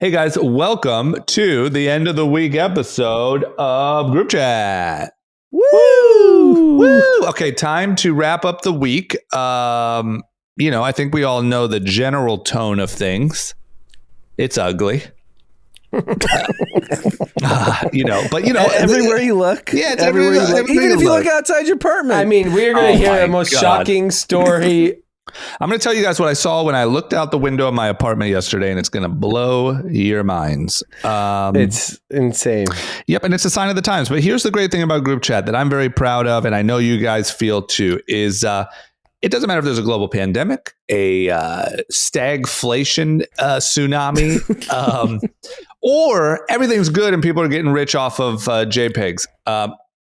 Hey guys, welcome to the end of the week episode of Group Chat. Woo! Woo! Okay, time to wrap up the week. I think we all know the general tone of things. It's ugly. But everywhere you look. Yeah, it's everywhere you look. Even if you look outside your apartment. I mean, we're going to hear the most shocking story. I'm going to tell you guys what I saw when I looked out the window of my apartment yesterday, and it's going to blow your minds. It's insane. Yep, and it's a sign of the times. But here's the great thing about Group Chat that I'm very proud of, and I know you guys feel too, is it doesn't matter if there's a global pandemic, a stagflation tsunami, or everything's good and people are getting rich off of JPEGs.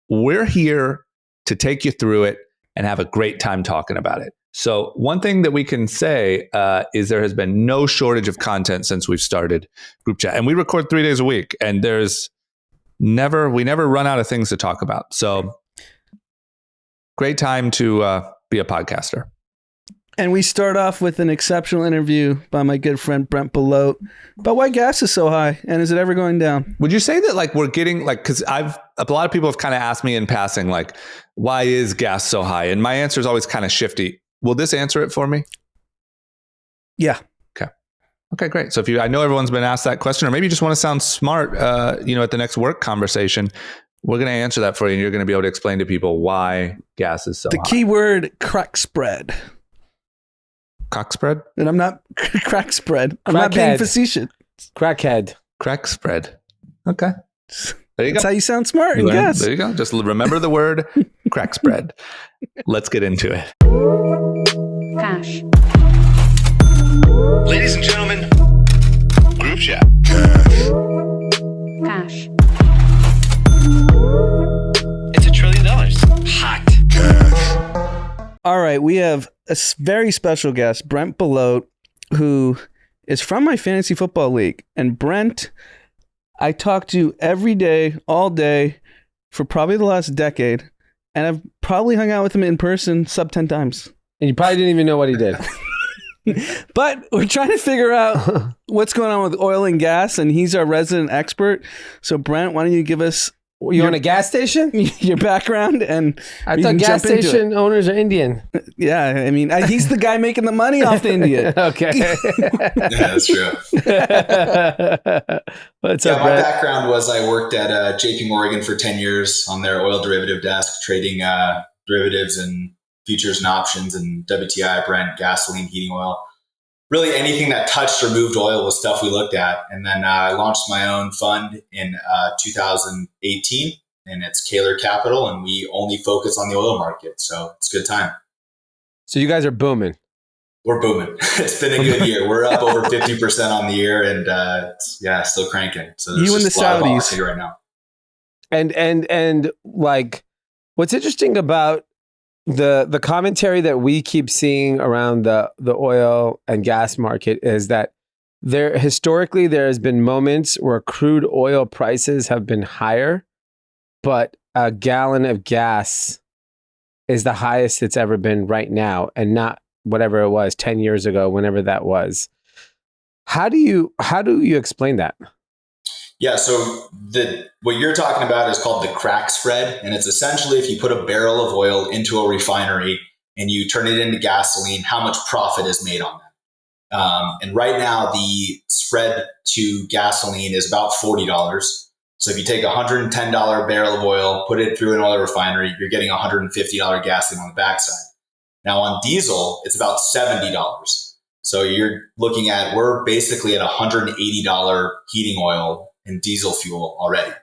We're here to take you through it and have a great time talking about it. So one thing that we can say is there has been no shortage of content since we've started Group Chat. And we record 3 days a week, and we never run out of things to talk about. So great time to be a podcaster. And we start off with an exceptional interview by my good friend Brent about why gas is so high and is it ever going down? Would you say that we're getting because a lot of people have kind of asked me in passing, why is gas so high? And my answer is always kind of shifty. Will this answer it for me? Yeah. Okay, great. So I know everyone's been asked that question, or maybe you just want to sound smart, at the next work conversation, we're going to answer that for you, and you're going to be able to explain to people why gas is so high. The key word, crack spread. Cock spread? And I'm not crack spread. I'm not being facetious. Crackhead. Crack spread. Okay. There you go. That's how you sound smart in gas. There you go. Just remember the word crack spread. Let's get into it. Cash. Ladies and gentlemen, Group Chat. Cash. It's $1 trillion. Hot. All right, we have a very special guest, Brent, who is from my fantasy football league. And Brent, I talk to every day, all day, for probably the last decade. And I've probably hung out with him in person sub 10 times. And you probably didn't even know what he did. But we're trying to figure out what's going on with oil and gas, and he's our resident expert. So, Brent, why don't you give us You own a gas station? your background? And I thought gas station owners are Indian. Yeah, I mean, he's the guy making the money off the Indian. Okay. Yeah, that's true. What's up, my Brent? background was I worked at JP Morgan for 10 years on their oil derivative desk, trading derivatives and futures and options and WTI, Brent, gasoline, heating oil. Really anything that touched or moved oil was stuff we looked at. And then I launched my own fund in 2018, and it's Kaler Capital, and we only focus on the oil market. So it's a good time. So you guys are booming. We're booming. It's been a good year. We're up over 50% on the year, and still cranking. So there's you and the just a lot of Saudis opportunity right now. And what's interesting about the commentary that we keep seeing around the oil and gas market is that historically there has been moments where crude oil prices have been higher, but a gallon of gas is the highest it's ever been right now, and not whatever it was 10 years ago, whenever that was. How do you explain that? Yeah, so what you're talking about is called the crack spread, and it's essentially if you put a barrel of oil into a refinery and you turn it into gasoline, how much profit is made on that. And right now, the spread to gasoline is about $40. So if you take a $110 barrel of oil, put it through an oil refinery, you're getting $150 gasoline on the backside. Now on diesel, it's about $70. So you're looking at, we're basically at $180 heating oil and diesel fuel already.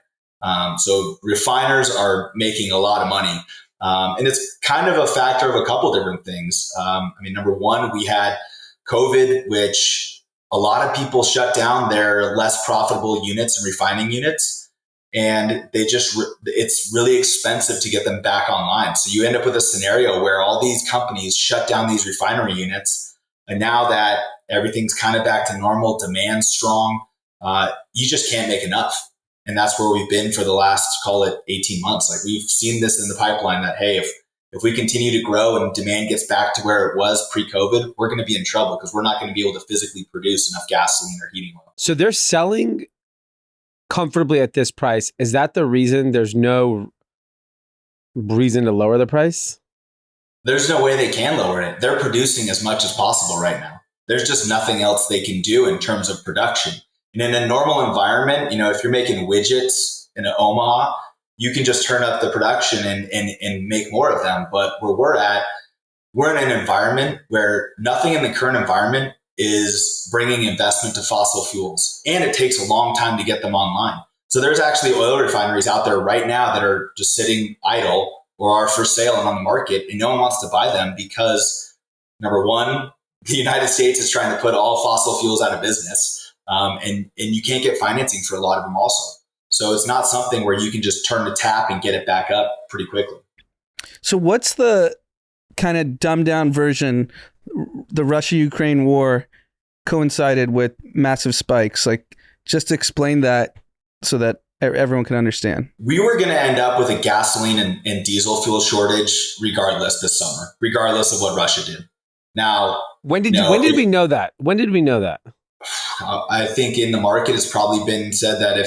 So refiners are making a lot of money. And it's kind of a factor of a couple different things. Number one, we had COVID, which a lot of people shut down their less profitable units and refining units. And it's really expensive to get them back online. So you end up with a scenario where all these companies shut down these refinery units. And now that everything's kind of back to normal, demand strong, you just can't make enough. And that's where we've been for the last, call it 18 months. Like we've seen this in the pipeline that, hey, if if we continue to grow and demand gets back to where it was pre-COVID, we're going to be in trouble because we're not going to be able to physically produce enough gasoline or heating oil. So they're selling comfortably at this price. Is that the reason there's no reason to lower the price? There's no way they can lower it. They're producing as much as possible right now. There's just nothing else they can do in terms of production. And in a normal environment, if you're making widgets in Omaha, you can just turn up the production and make more of them. But where we're in an environment where nothing in the current environment is bringing investment to fossil fuels. And it takes a long time to get them online. So there's actually oil refineries out there right now that are just sitting idle or are for sale and on the market, and no one wants to buy them because, number one, the United States is trying to put all fossil fuels out of business, and you can't get financing for a lot of them also. So it's not something where you can just turn the tap and get it back up pretty quickly. So what's the kind of dumbed down version? The Russia-Ukraine war coincided with massive spikes. Like, just explain that so that everyone can understand. We were going to end up with a gasoline and diesel fuel shortage regardless this summer, regardless of what Russia did. Now, when did we know that? When did we know that? I think in the market it's probably been said that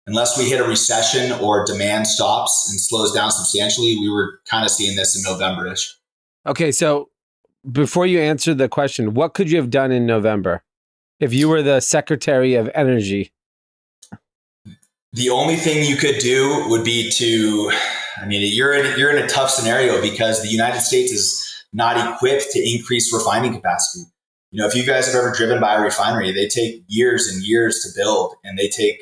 unless we hit a recession or demand stops and slows down substantially, we were kind of seeing this in November-ish. Okay, so before you answer the question, what could you have done in November if you were the Secretary of Energy? The only thing you could do would be you're in a tough scenario because the United States is not equipped to increase refining capacity. If you guys have ever driven by a refinery, they take years and years to build, and they take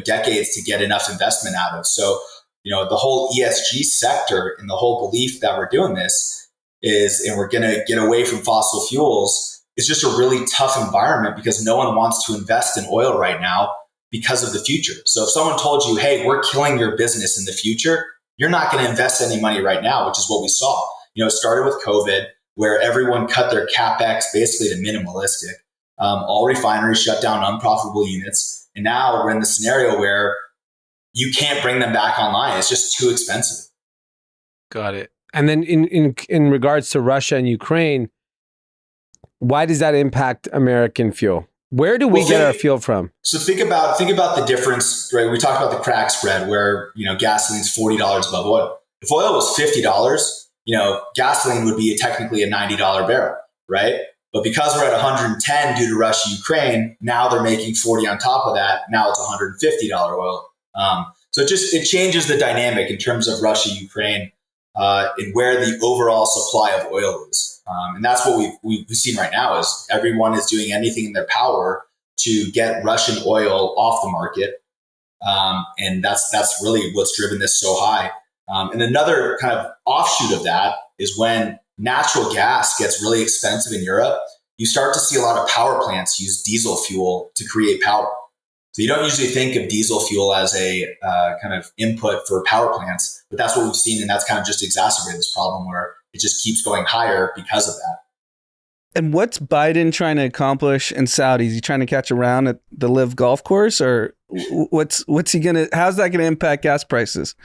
decades to get enough investment out of. So, the whole ESG sector and the whole belief that we're doing this and we're going to get away from fossil fuels, is just a really tough environment because no one wants to invest in oil right now because of the future. So if someone told you, hey, we're killing your business in the future, you're not going to invest any money right now, which is what we saw. It started with COVID, where everyone cut their CapEx basically to minimalistic. All refineries shut down unprofitable units. And now we're in the scenario where you can't bring them back online. It's just too expensive. Got it. And then in regards to Russia and Ukraine, why does that impact American fuel? Where do we get our fuel from? So think about the difference, right? We talked about the crack spread where, gasoline's $40 above oil. If oil was $50, gasoline would be technically a $90 barrel, right? But because we're at 110 due to Russia, Ukraine, now they're making 40 on top of that. Now it's $150 oil. So it changes the dynamic in terms of Russia, Ukraine, and where the overall supply of oil is. And that's what we've seen right now is everyone is doing anything in their power to get Russian oil off the market. And that's really what's driven this so high. And another kind of offshoot of that is when natural gas gets really expensive in Europe, you start to see a lot of power plants use diesel fuel to create power. So you don't usually think of diesel fuel as a kind of input for power plants, but that's what we've seen. And that's kind of just exacerbated this problem where it just keeps going higher because of that. And what's Biden trying to accomplish in Saudi? Is he trying to catch a round at the Live golf course, or how's that going to impact gas prices?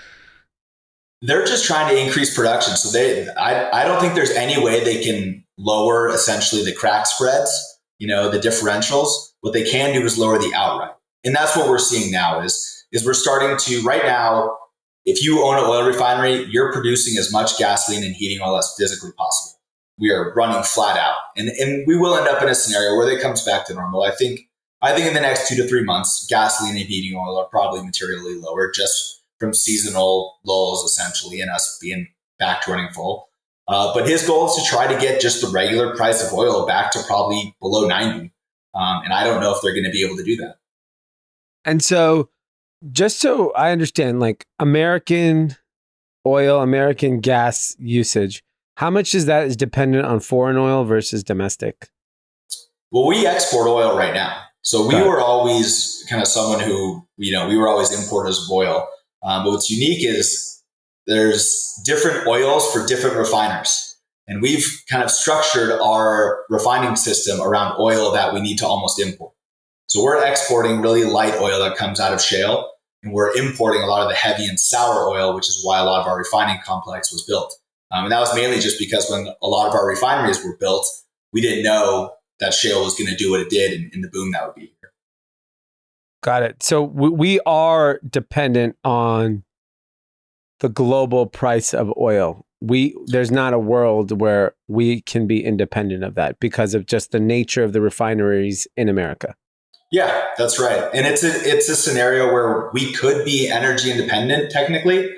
They're just trying to increase production. So I don't think there's any way they can lower essentially the crack spreads, the differentials. What they can do is lower the outright. And that's what we're seeing now is we're starting to right now, if you own an oil refinery, you're producing as much gasoline and heating oil as physically possible. We are running flat out. And we will end up in a scenario where it comes back to normal. I think in the next 2 to 3 months, gasoline and heating oil are probably materially lower just from seasonal lulls, essentially, and us being back to running full. But his goal is to try to get just the regular price of oil back to probably below 90. And I don't know if they're going to be able to do that. And so just so I understand, like American oil, American gas usage, how much is that is dependent on foreign oil versus domestic? Well, we export oil right now. So we were always kind of someone who, we were always importers of oil. But what's unique is there's different oils for different refiners. And we've kind of structured our refining system around oil that we need to almost import. So we're exporting really light oil that comes out of shale, and we're importing a lot of the heavy and sour oil, which is why a lot of our refining complex was built. And that was mainly just because when a lot of our refineries were built, we didn't know that shale was going to do what it did in the boom that would be here. Got it. So we are dependent on the global price of oil. There's not a world where we can be independent of that because of just the nature of the refineries in America. Yeah, that's right. And it's a scenario where we could be energy independent technically,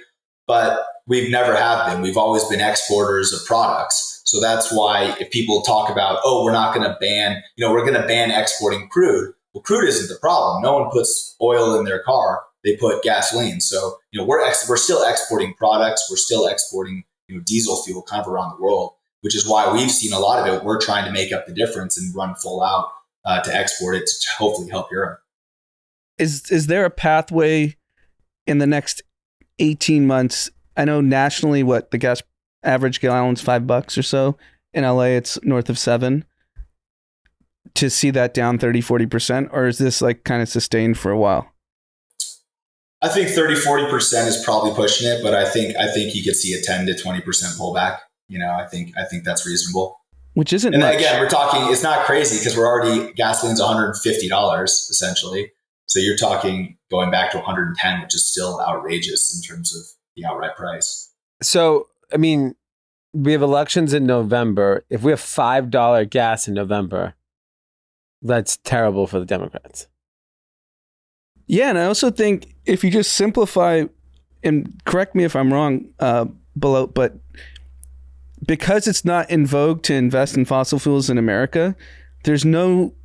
but we've never have been. We've always been exporters of products. So that's why if people talk about, oh, we're not going to ban, we're going to ban exporting crude. Well, crude isn't the problem. No one puts oil in their car. They put gasoline. So, we're still exporting products. We're still exporting, diesel fuel kind of around the world, which is why we've seen a lot of it. We're trying to make up the difference and run full out to export it to hopefully help Europe. Is there a pathway in the next 18 months? I know nationally what the gas average gallon's $5 or so. In LA, it's north of $7. To see that down 30-40%, or is this like kind of sustained for a while? I think 30-40% is probably pushing it, but I think you could see a 10 to 20% pullback. I think that's reasonable. Which isn't and much. Again, we're talking, it's not crazy because we're already, gasoline's $150 essentially. So you're talking going back to 110, which is still outrageous in terms of the outright price. So, I mean, we have elections in November. If we have $5 gas in November, that's terrible for the Democrats. Yeah, and I also think if you just simplify, and correct me if I'm wrong, below, but because it's not in vogue to invest in fossil fuels in America, there's no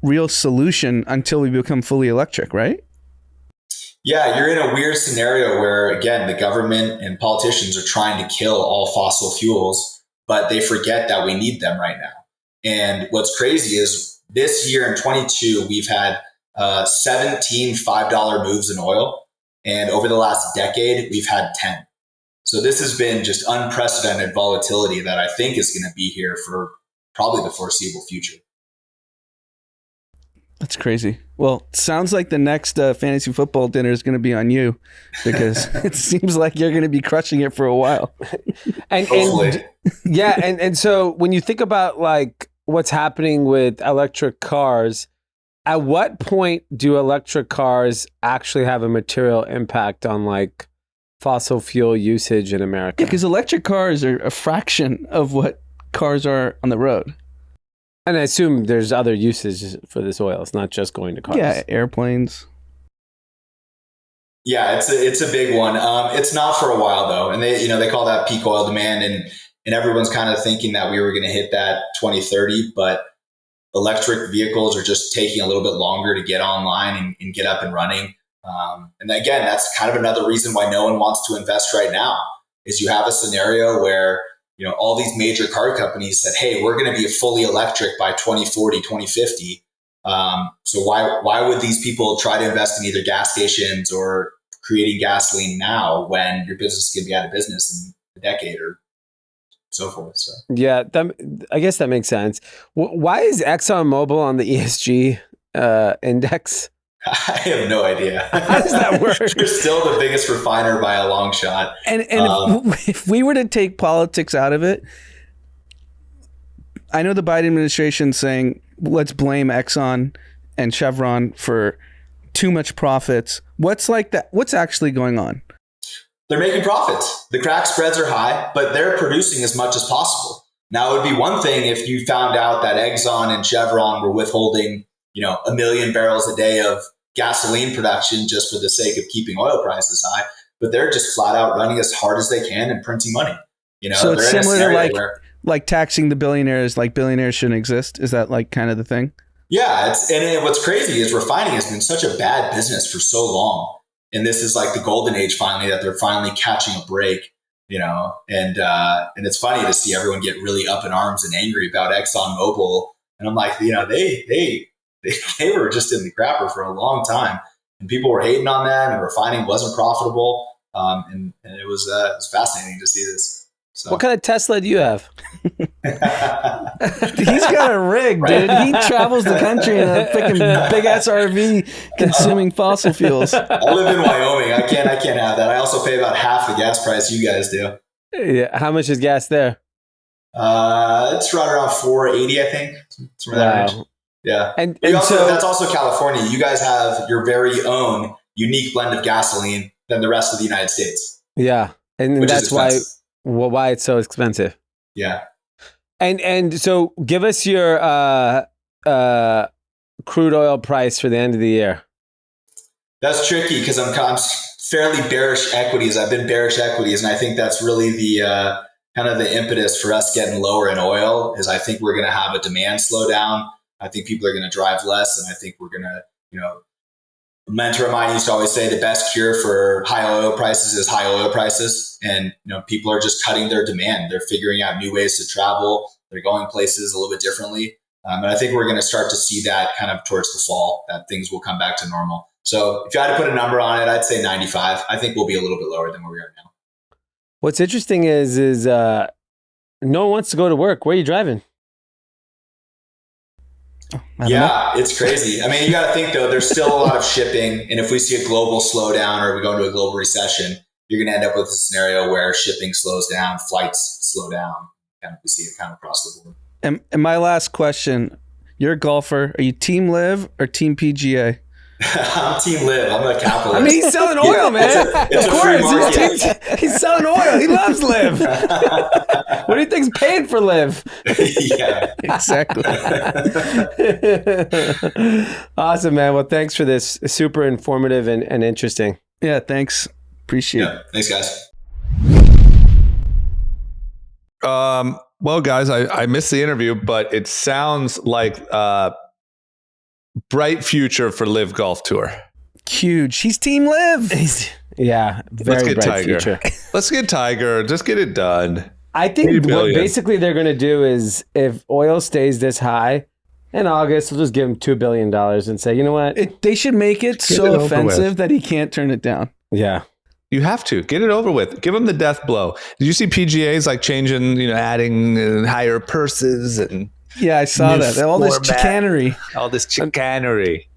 real solution until we become fully electric, right? Yeah, you're in a weird scenario where, again, the government and politicians are trying to kill all fossil fuels, but they forget that we need them right now. And what's crazy is this year in 22, we've had 17 $5 moves in oil. And over the last decade, we've had 10. So this has been just unprecedented volatility that I think is going to be here for probably the foreseeable future. That's crazy. Well, it sounds like the next fantasy football dinner is going to be on you because it seems like you're going to be crushing it for a while. and yeah. And so when you think about like what's happening with electric cars, at what point do electric cars actually have a material impact on like fossil fuel usage in America? Yeah, because electric cars are a fraction of what cars are on the road. And I assume there's other uses for this oil. It's not just going to cars. Yeah, airplanes. Yeah, it's a big one. It's not for a while though, and they call that peak oil demand, and everyone's kind of thinking that we were going to hit that 2030, but electric vehicles are just taking a little bit longer to get online and get up and running. And again, that's kind of another reason why no one wants to invest right now. Is you have a scenario where all these major car companies said, hey, we're going to be fully electric by 2040, 2050. So why would these people try to invest in either gas stations or creating gasoline now when your business can be out of business in a decade or so forth? So yeah, I guess that makes sense. Why is ExxonMobil on the ESG index? I have no idea. How does that work? They're still the biggest refiner by a long shot. And if we were to take politics out of it, I know the Biden administration saying, let's blame Exxon and Chevron for too much profits. What's like that? What's actually going on? They're making profits. The crack spreads are high, but they're producing as much as possible. Now, it would be one thing if you found out that Exxon and Chevron were withholding, 1 million barrels a day of gasoline production just for the sake of keeping oil prices high, but they're just flat out running as hard as they can and printing money. So it's similar to like taxing the billionaires, like billionaires shouldn't exist. Is that like kind of the thing? Yeah. And what's crazy is refining has been such a bad business for so long. And this is like the golden age finally that they're finally catching a break, and it's funny to see everyone get really up in arms and angry about ExxonMobil. And I'm like, they were just in the crapper for a long time, and people were hating on them, and refining wasn't profitable. And it was fascinating to see this. So. What kind of Tesla do you have? He's got a rig, dude. He travels the country in a freaking big ass RV consuming fossil fuels. I live in Wyoming. I can't have that. I also pay about half the gas price you guys do. Yeah. How much is gas there? It's right around 480, I think. Somewhere in that range. Yeah. And Also, that's also California. You guys have your very own unique blend of gasoline than the rest of the United States. Yeah. And Which that's is expensive. why it's so expensive. Yeah. And so give us your crude oil price for the end of the year. That's tricky because I'm fairly bearish equities. I've been bearish equities, and I think that's really the kind of the impetus for us getting lower in oil is I think we're going to have a demand slowdown. I think people are going to drive less, and I think we're going to, a mentor of mine used to always say the best cure for high oil prices is high oil prices. And, people are just cutting their demand. They're figuring out new ways to travel. They're going places a little bit differently. And I think we're going to start to see that kind of towards the fall, that things will come back to normal. So if you had to put a number on it, I'd say 95. I think we'll be a little bit lower than where we are now. What's interesting is no one wants to go to work. Where are you driving? It's crazy. I mean, you got to think though, there's still a lot of shipping. And if we see a global slowdown or we go into a global recession, you're going to end up with a scenario where shipping slows down, flights slow down. And we see it kind of across the board. And my last question, you're a golfer. Are you team live or team PGA? I'm team live. I'm a capitalist. I mean, he's selling oil, man. It's of a free course. market. He's selling oil. He loves live. What do you think's paid for live? Yeah. Exactly. Awesome, man. Well, thanks for this. Super informative and interesting. Yeah, thanks. Appreciate it. Yeah. Thanks, guys. Well, guys, I missed the interview, but it sounds like bright future for Live Golf Tour. Huge. He's team live. Yeah, very Let's get bright Tiger. future. Let's get Tiger. Just get it done. I think 3 what billion. basically they're going to do is if oil stays this high in August, we'll just give him $2 billion and say, you know what? They should make it Get so it over offensive with. that he can't turn it down. Yeah. You have to get it over with. Give him the death blow. Did you see PGA's like changing, adding higher purses and Yeah, I saw new that. All this format, chicanery. all this chicanery?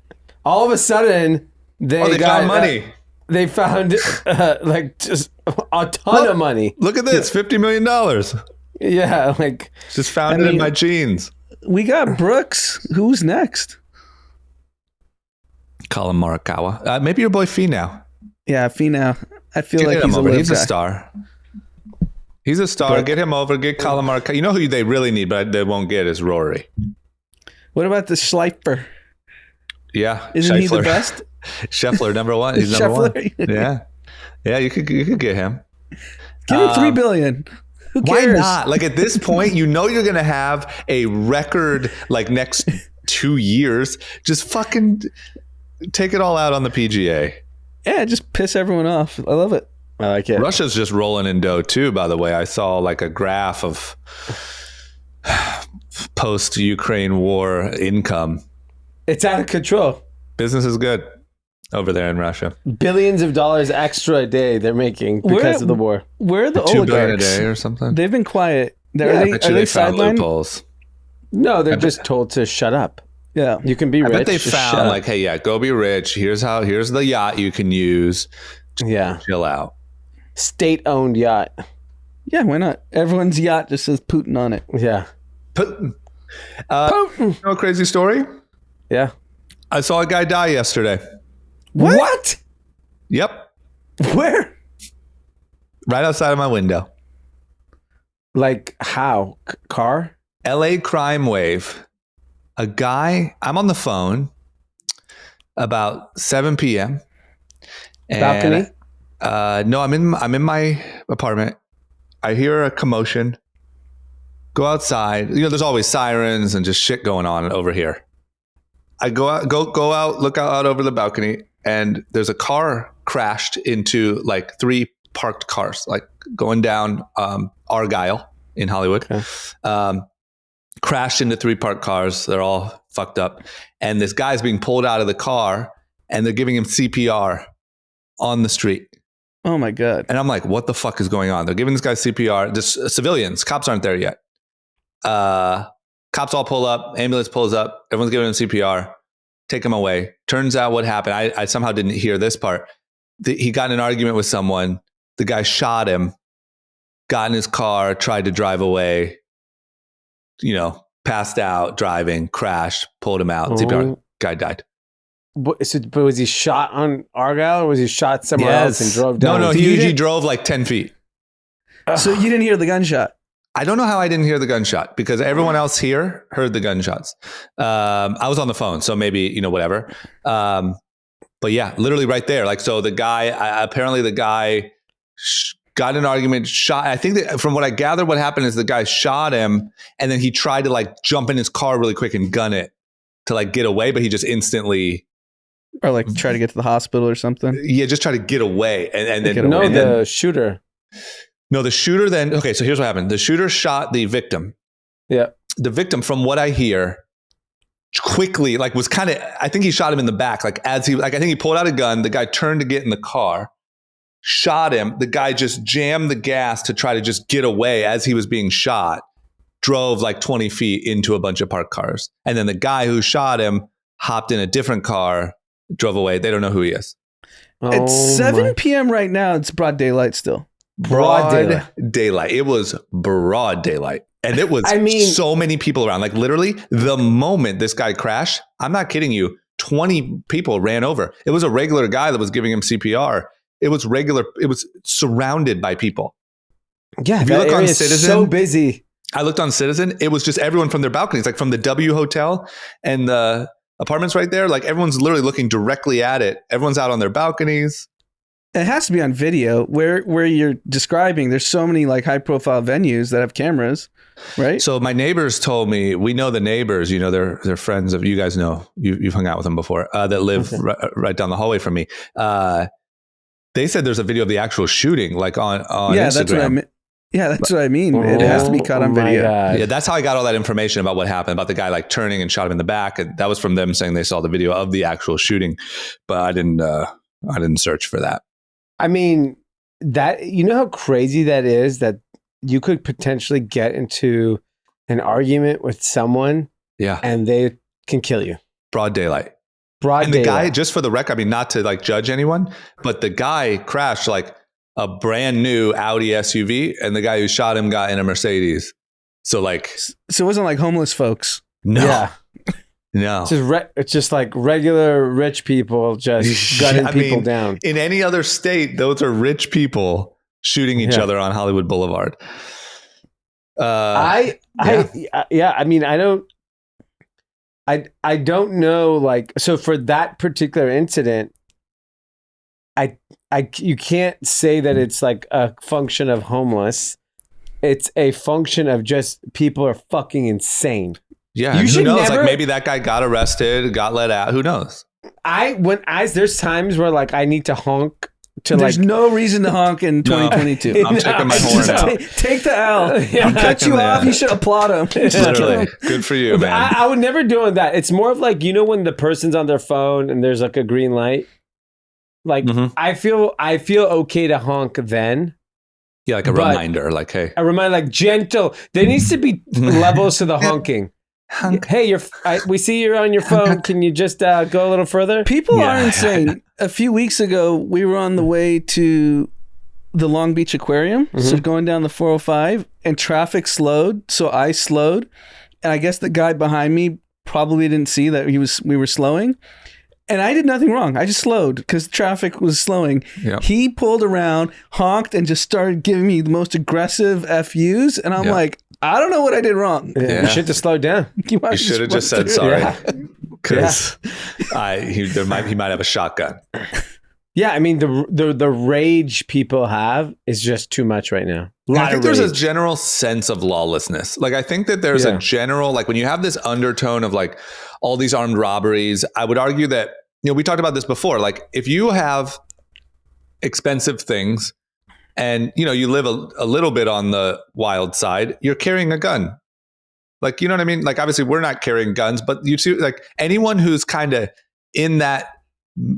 All of a sudden, they got found money. They found just a ton of money. Look at this, $50 million. Yeah, like Just found it in my jeans. We got Brooks. Who's next? Colin Morikawa. Maybe your boy Finau. Yeah, Finau. I feel Get like him he's a over. live He's guy. a star. He's a star. But- Get him over. Get Colin Morikawa. You know who they really need, but they won't get is Rory. What about the Schleifer? Yeah, Isn't he the Scheffler. best? Scheffler, number one. He's number one. Scheffler. Yeah. You could get him. Give him $3 billion. Who Why cares? not? Like at this point, you're going to have a record like next 2 years. Just fucking take it all out on the PGA. Yeah, just piss everyone off. I love it. I like it. Russia's just rolling in dough too, by the way. I saw like a graph of post-Ukraine war income. It's out of control. Business is good over there in Russia. Billions of dollars extra a day they're making because of the war. Where are the $2 billion a oligarchs? day or something. They've been quiet. I Are bet they you they found sidelined? loopholes. No, they're just told to shut up. Yeah. You can be I rich. bet they just shut found up. like, hey, go be rich. Here's the yacht you can use. yeah, Chill out. state-owned yacht. Yeah, why not? Everyone's yacht just says Putin on it. Yeah, Putin. You know a crazy story? yeah. I saw a guy die yesterday. What? Yep. Where? Right outside of my window. Like how? Car? LA crime wave. A guy, I'm on the phone about 7 p.m. and, Balcony? no, I'm in my apartment. I hear a commotion. Go outside. There's always sirens and just shit going on over here. I go out, look out over the balcony, and there's a car crashed into like 3 parked cars, like going down Argyle in Hollywood. Okay. Crashed into 3 parked cars. They're all fucked up. And this guy's being pulled out of the car, and they're giving him CPR on the street. Oh my God. And I'm like, what the fuck is going on? They're giving this guy CPR. Just civilians. Cops aren't there yet. Cops all pull up. Ambulance pulls up. Everyone's giving him CPR. Take him away. Turns out what happened, I somehow didn't hear this part. He got in an argument with someone. The guy shot him got in his car, tried to drive away, passed out, driving, crashed, pulled him out. CPR, guy died. But was he shot on Argyle or was he shot somewhere else and drove down? No, he drove like 10 feet. So you didn't hear the gunshot? I don't know how I didn't hear the gunshot because everyone else here heard the gunshots. I was on the phone, so maybe, whatever. But yeah, literally right there. Like, so the guy, apparently the guy got in an argument, shot. I think that from what I gathered, what happened is the guy shot him and then he tried to like jump in his car really quick and gun it to like get away, but he just instantly. Or like try to get to the hospital or something? Yeah, just try to get away. And then. No, the shooter. No, the shooter then. Okay, so here's what happened. The shooter shot the victim. Yeah. The victim, from what I hear, quickly, like was kind of, I think he shot him in the back. Like I think he pulled out a gun. The guy turned to get in the car, shot him. The guy just jammed the gas to try to just get away as he was being shot, drove like 20 feet into a bunch of parked cars. And then the guy who shot him hopped in a different car, drove away. They don't know who he is. It's 7 p.m. right now. It's broad daylight still. Broad daylight. It was broad daylight. And it was so many people around. Like literally the moment this guy crashed, I'm not kidding you, 20 people ran over. It was a regular guy that was giving him CPR. It was surrounded by people. Yeah, if you look on Citizen, so busy. I looked on Citizen. It was just everyone from their balconies, like from the W Hotel and the apartments right there. Like everyone's literally looking directly at it. Everyone's out on their balconies. It has to be on video where you're describing. There's so many like high profile venues that have cameras, right? So my neighbors told me, we know the neighbors, they're friends of, you guys know, you've hung out with them before, that live right down the hallway from me. They said there's a video of the actual shooting, like on Instagram. That's what I mean. Yeah, that's what I mean. It has to be caught on video. God. Yeah, that's how I got all that information about what happened, about the guy like turning and shot him in the back. And that was from them saying they saw the video of the actual shooting, but I didn't search for that. I mean, that, how crazy that is, that you could potentially get into an argument with someone, and they can kill you. Broad daylight. And the guy, just for the record, I mean, not to like judge anyone, but the guy crashed like a brand new Audi SUV, and the guy who shot him got in a Mercedes. So it wasn't like homeless folks. No. Yeah. No, it's just like regular rich people just gunning people down. In any other state, those are rich people shooting each other on Hollywood Boulevard. I mean, I don't know. Like, so for that particular incident, you can't say that it's like a function of homeless. It's a function of just people are fucking insane. Yeah, who knows? Like maybe that guy got arrested, got let out. Who knows? There's times where like I need to honk to There's no reason to honk in 2022. I'm checking my horn out. Take the L. Cut you off. You should applaud him. Literally, good for you, man. I would never do that. It's more of like, when the person's on their phone and there's like a green light. Like I feel okay to honk then. Yeah, like a reminder. Like, hey, a reminder, like gentle. There needs to be levels to the honking. Hey, we see you're on your phone. Can you just go a little further? People are insane. A few weeks ago, we were on the way to the Long Beach Aquarium, so going down the 405, and traffic slowed, so I slowed, and I guess the guy behind me probably didn't see that we were slowing, and I did nothing wrong. I just slowed because traffic was slowing. Yep. He pulled around, honked, and just started giving me the most aggressive FUs, and I'm like, I don't know what I did wrong. Yeah. You should have slowed down. You should have just said sorry. Because he might have a shotgun. Yeah, I mean the rage people have is just too much right now. I think there's a general sense of lawlessness. Like I think that there's a general, like when you have this undertone of like all these armed robberies, I would argue that, we talked about this before. Like if you have expensive things, and, you live a little bit on the wild side, you're carrying a gun. Like, you know what I mean? Like, obviously, we're not carrying guns, but you see, like, anyone who's kind of in that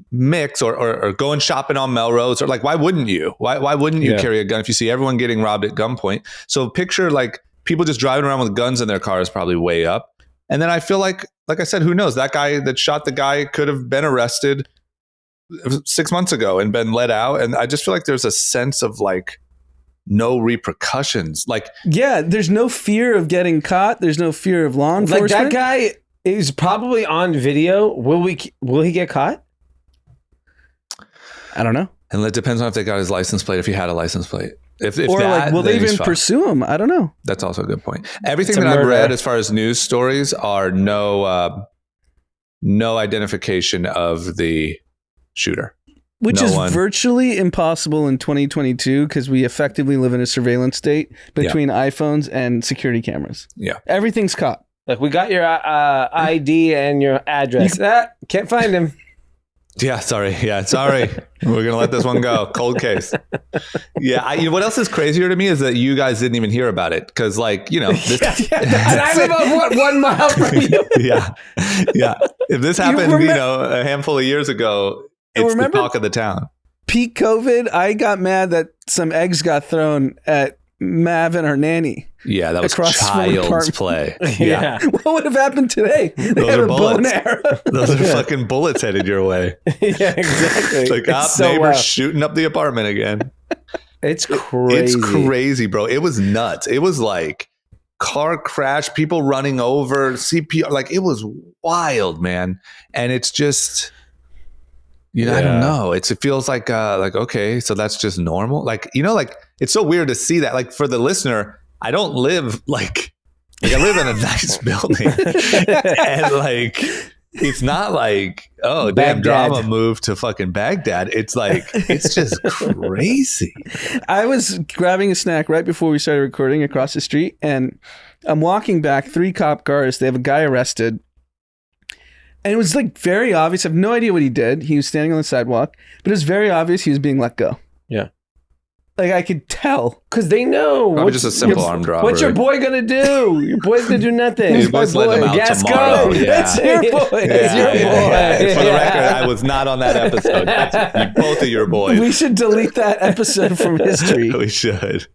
mix or going shopping on Melrose, or like, why wouldn't you? Why wouldn't you carry a gun if you see everyone getting robbed at gunpoint? So picture, like, people just driving around with guns in their car is probably way up. And then I feel like I said, who knows? That guy that shot the guy could have been arrested 6 months ago and been let out. And I just feel like there's a sense of like no repercussions. Like, Yeah, there's no fear of getting caught. There's no fear of law Like enforcement. that guy is probably on video. Will he get caught? I don't know. and it depends on if they got his license plate, if he had a license plate. If Or that, like, will then they he's even fucked. pursue him? I don't know. That's also a good point. Everything It's a that I've murder. read as far as news stories are no identification of the shooter. Which No is one. virtually impossible in 2022 because we effectively live in a surveillance state between iPhones and security cameras. Yeah. Everything's caught. Like, we got your ID and your address. Can't find him. Yeah, sorry. We're gonna let this one go. Cold case. Yeah. What else is crazier to me is that you guys didn't even hear about it because, like, this, And I live about 1 mile from you. yeah. If this happened, a handful of years ago, it's remember- the talk of the town. Peak COVID, I got mad that some eggs got thrown at Mav and her nanny. Yeah, that was Across from child's apartment. play. Yeah. What would have happened today? They Those have are a bow and bullets. arrow. Those are fucking bullets headed your way. Yeah, exactly. Like, It's so neighbors wild. shooting up the apartment again. It's crazy. It's crazy, bro. It was nuts. It was like car crash, people running over, CPR. Like, it was wild, man. And it's just, I don't know. It feels like okay, so that's just normal. Like, like it's so weird to see that. Like, for the listener, I don't live like I live in a nice building, and like it's not like, oh, damn, Baghdad. drama moved to fucking Baghdad. It's like, it's just crazy. I was grabbing a snack right before we started recording across the street, and I'm walking back, 3 cop cars. They have a guy arrested. And it was like very obvious. I have no idea what he did. He was standing on the sidewalk, but it was very obvious he was being let go. Yeah. Like, I could tell. Because they know. Probably just a simple armed robbery. What's your boy going to do? Your boy's going to do nothing. Your boy's letting him out Yes, tomorrow. go. Yeah. That's your boy. It's your boy. For the record, I was not on that episode. That's both of your boys. We should delete that episode from history. We should.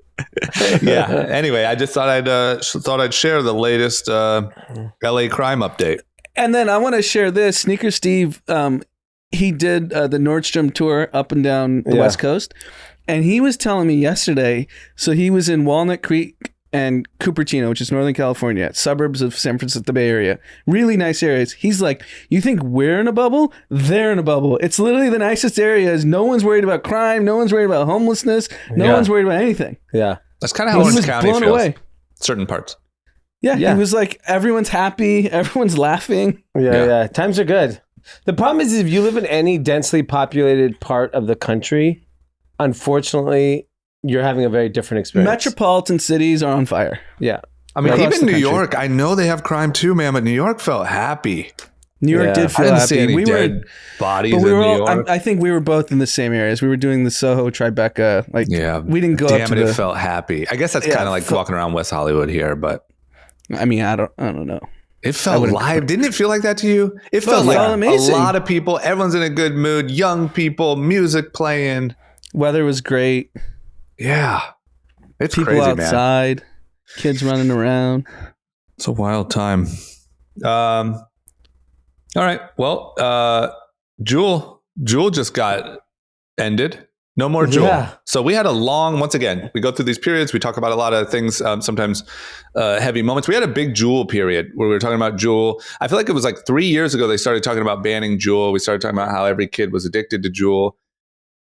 Yeah. Anyway, I just thought I'd share the latest LA crime update. And then I want to share this. Sneaker Steve, he did the Nordstrom tour up and down the West Coast. And he was telling me yesterday, so he was in Walnut Creek and Cupertino, which is Northern California, suburbs of San Francisco, the Bay Area. Really nice areas. He's like, you think we're in a bubble? They're in a bubble. It's literally the nicest areas. No one's worried about crime. No one's worried about homelessness. No one's worried about anything. Yeah. That's kind of how He Orange was County blown feels. away. Certain parts. Yeah, Yeah. he was like, everyone's happy. Everyone's laughing. Yeah. Times are good. The problem is if you live in any densely populated part of the country, unfortunately, you're having a very different experience. Metropolitan cities are on fire. Yeah. I mean, Across even the New country. York, I know they have crime too, man, but New York felt happy. New York Yeah. did I feel didn't happy. see any we dead bodies but we in were New all, York. I think we were both in the same areas. We were doing the Soho Tribeca. Like, Yeah. we didn't go up Damn to it, the. it felt happy. I guess that's Yeah, kind of like walking around West Hollywood here, but I mean, I don't know. it felt wouldn't- live. Didn't it feel like that to you? It Well, felt it like felt amazing. a lot of people. Everyone's in a good mood. Young people, music playing. Weather was great. Yeah. It's People crazy, man. outside. Kids running around. It's a wild time. All right. Well, Jewel just got ended. No more Jewel. Yeah. So we had a long, once again, we go through these periods. We talk about a lot of things, sometimes heavy moments. We had a big Jewel period where we were talking about Jewel. I feel like it was like 3 years ago they started talking about banning Jewel. We started talking about how every kid was addicted to Jewel.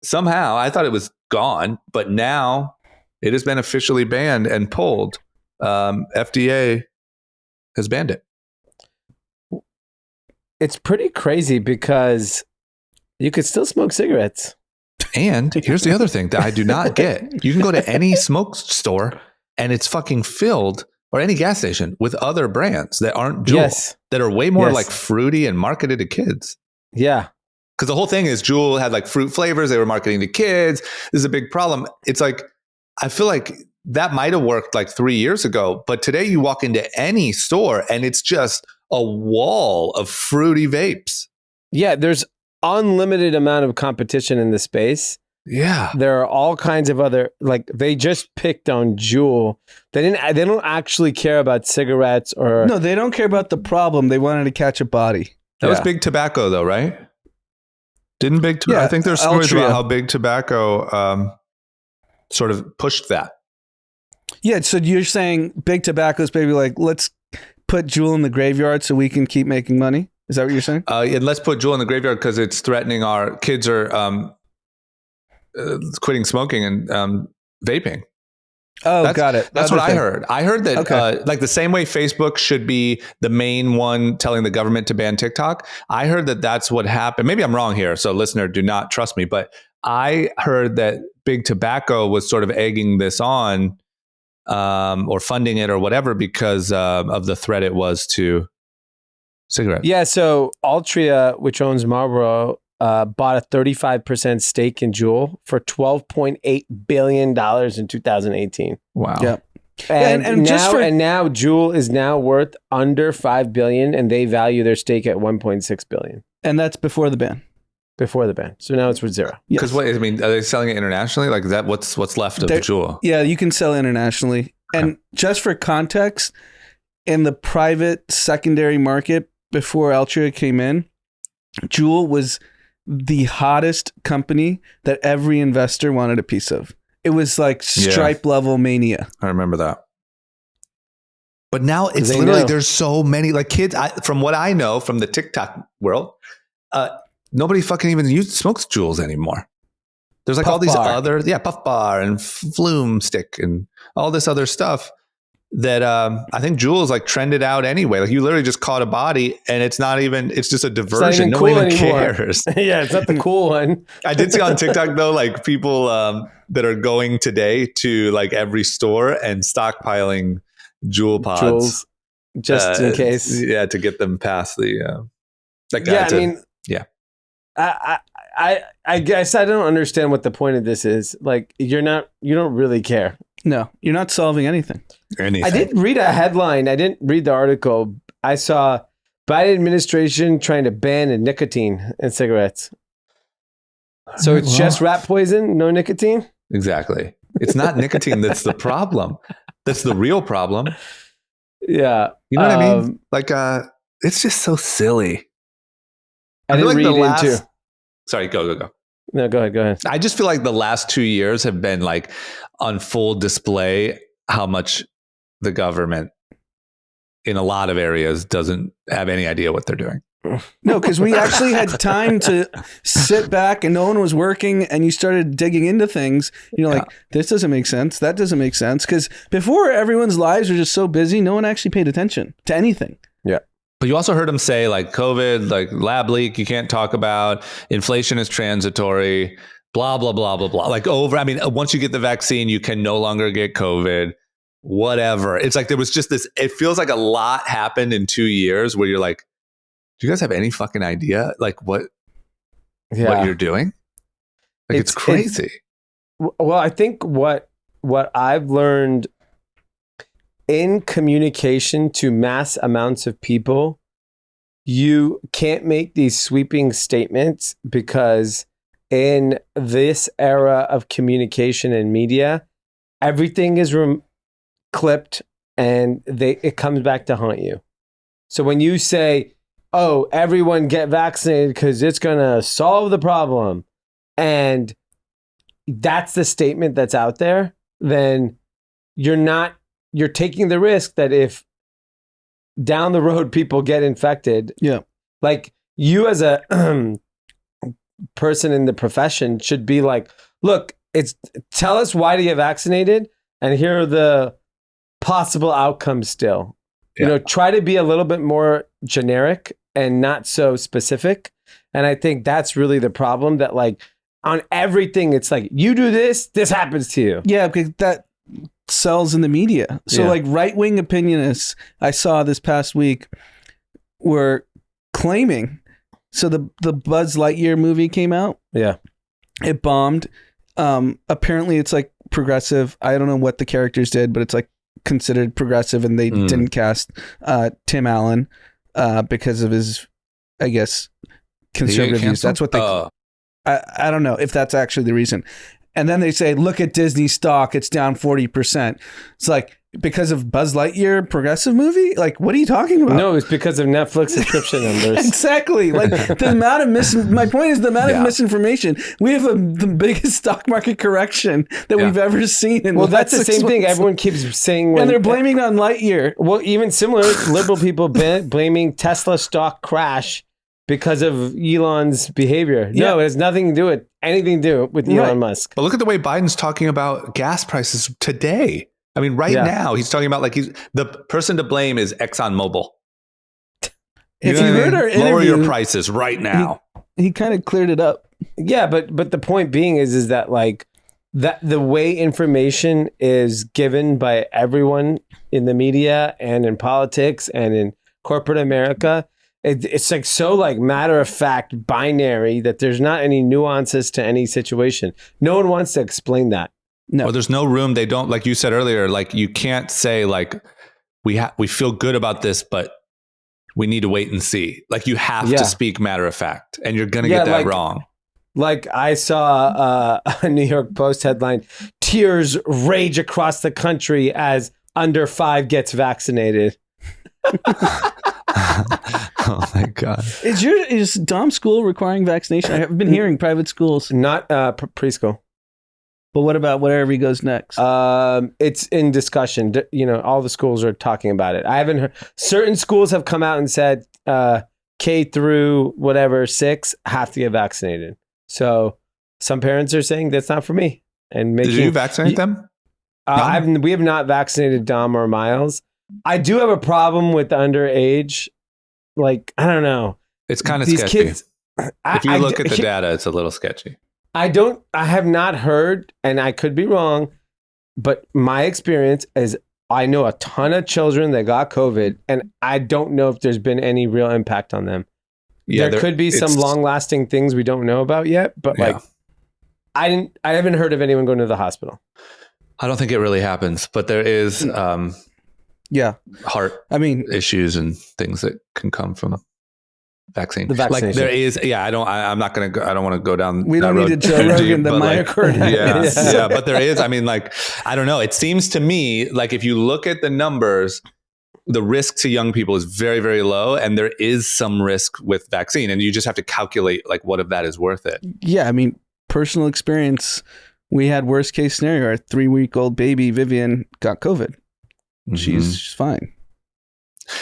Somehow I thought it was gone, but now it has been officially banned and pulled. FDA has banned it. It's pretty crazy because you could still smoke cigarettes. And here's the other thing that I do not get. You can go to any smoke store and it's fucking filled, or any gas station, with other brands that aren't Juul, Yes. that are way more Yes. like fruity and marketed to kids. Yeah. Because the whole thing is Juul had like fruit flavors. They were marketing to kids. This is a big problem. It's like, I feel like that might have worked like 3 years ago, but today you walk into any store and it's just a wall of fruity vapes. Yeah. There's unlimited amount of competition in the space. Yeah. There are all kinds of other, like, they just picked on Juul. They don't actually care about cigarettes or No, they don't care about the problem. They wanted to catch a body. That was Yeah. big tobacco though, right? Didn't big tobacco? Yeah, I think there's stories Altria. about how big tobacco sort of pushed that. Yeah, so you're saying big tobacco's maybe like, let's put Juul in the graveyard so we can keep making money? Is that what you're saying? And let's put Juul in the graveyard because it's threatening our kids are quitting smoking and vaping. Oh, got it. That's what I heard. I heard that Okay. like the same way Facebook should be the main one telling the government to ban TikTok. I heard that that's what happened. Maybe I'm wrong here. So listener, do not trust me. But I heard that big tobacco was sort of egging this on or funding it or whatever because of the threat it was to cigarettes. Yeah, so Altria, which owns Marlboro, bought a 35% stake in Juul for $12.8 billion in 2018. Wow. Yeah. And, And now, just for- now Juul is now worth under $5 billion, and they value their stake at $1.6 billion And that's before the ban. before the ban. So now it's worth zero. Because what I mean, are they selling it internationally? Like is that what's left of They're- Juul? Yeah, you can sell internationally. And just for context, in the private secondary market before Altria came in, Juul was the hottest company that every investor wanted a piece of. It was like Stripe level mania. I remember that. But now it's They literally know. there's so many like kids. From what I know from the TikTok world, nobody fucking even smokes Juuls anymore. There's like Puff all these Bar. other Puff Bar and Flume Stick and all this other stuff that I think Juuls like trended out anyway. Like you literally just caught a body and it's not even. It's just a diversion. even No one cool even anymore. cares. Yeah, it's not the cool one. I did see on TikTok though, like people that are going today to like every store and stockpiling Juul pods. Juuls, just in case. Yeah, to get them past the Yeah, I mean, yeah. I guess I don't understand what the point of this is. Like, you don't really care. No, you're not solving anything. anything. I did read a headline. I didn't read the article. I saw Biden administration trying to ban nicotine in cigarettes. So it's just rat poison, no nicotine? Exactly. It's not nicotine that's the problem. That's the real problem. Yeah. You know what I mean? Like, it's just so silly. I feel didn't like read into. Sorry, go. No, go ahead. I just feel like the last 2 years have been like on full display how much the government in a lot of areas doesn't have any idea what they're doing. No, because we actually had time to sit back and no one was working and you started digging into things. You're like, this doesn't make sense. That doesn't make sense. Because before everyone's lives were just so busy, no one actually paid attention to anything. Yeah. But you also heard him say like COVID, like lab leak, you can't talk about. Inflation is transitory, blah, blah, blah, blah, blah. Like once you get the vaccine, you can no longer get COVID, whatever. It's like there was just this, it feels like a lot happened in 2 years where you're like, do you guys have any fucking idea like what you're doing? Like it's crazy. Well, I think what I've learned in communication to mass amounts of people, you can't make these sweeping statements because in this era of communication and media, everything is clipped and it comes back to haunt you. So when you say, oh, everyone get vaccinated because it's going to solve the problem, and that's the statement that's out there, then you're taking the risk that if down the road people get infected, like you as a person in the profession should be like, look, tell us why to get vaccinated and here are the possible outcomes still. You know, try to be a little bit more generic and not so specific. And I think that's really the problem, that like on everything, it's like, you do this happens to you. Yeah, because that sells in the media. So like right-wing opinionists I saw this past week were claiming, so the Buzz Lightyear movie came out. Yeah. It bombed. Apparently it's like progressive. I don't know what the characters did, but it's like considered progressive, and they didn't cast Tim Allen because of his, I guess, conservative views. That's what they I don't know if that's actually the reason. And then they say, look at Disney stock, it's down 40%. It's like, because of Buzz Lightyear progressive movie? Like, what are you talking about? No, it's because of Netflix subscription numbers. Exactly. Like the amount of my point is the amount of misinformation. We have the biggest stock market correction that we've ever seen. In That's the same thing everyone keeps saying. And they're blaming it on Lightyear. Well, even similar, liberal people blaming Tesla stock crash because of Elon's behavior. Yeah. No, it has anything to do with Elon Musk. But look at the way Biden's talking about gas prices today. I mean, now he's talking about like the person to blame is ExxonMobil. If you heard our interview, lower your prices right now. He kind of cleared it up. Yeah, but the point being is that like that the way information is given by everyone in the media and in politics and in corporate America, it's like so like matter of fact binary that there's not any nuances to any situation. No one wants to explain that. No, or there's no room. They don't, like you said earlier, like you can't say like we feel good about this, but we need to wait and see. Like you have to speak matter of fact, and you're going to get that wrong. Like I saw a New York Post headline, tears rage across the country as under 5 gets vaccinated. Oh my God. Is Dom's school requiring vaccination? I've been hearing private schools. Not preschool. But what about wherever he goes next? It's in discussion. You know, all the schools are talking about it. I haven't heard. Certain schools have come out and said K through whatever 6 have to get vaccinated. So some parents are saying that's not for me. And did you vaccinate them? No? We have not vaccinated Dom or Miles. I do have a problem with underage. Like, I don't know. It's kind of These sketchy. kids, if you look at the data, it's a little sketchy. I have not heard, and I could be wrong, but my experience is I know a ton of children that got COVID, and I don't know if there's been any real impact on them. Yeah, there could be some long-lasting things we don't know about yet, but like, I haven't heard of anyone going to the hospital. I don't think it really happens, but there is heart issues and things that can come from vaccine. The vaccination. Like there is, I'm not going to go, I don't want to go down. We don't need to Joe Rogan the myocarditis. Yeah, but there is, I mean, like, I don't know. It seems to me like if you look at the numbers, the risk to young people is very, very low. And there is some risk with vaccine. And you just have to calculate like what of that is worth it. Yeah. I mean, personal experience, we had worst case scenario. Our 3-week-old baby, Vivian, got COVID. Mm-hmm. She's fine.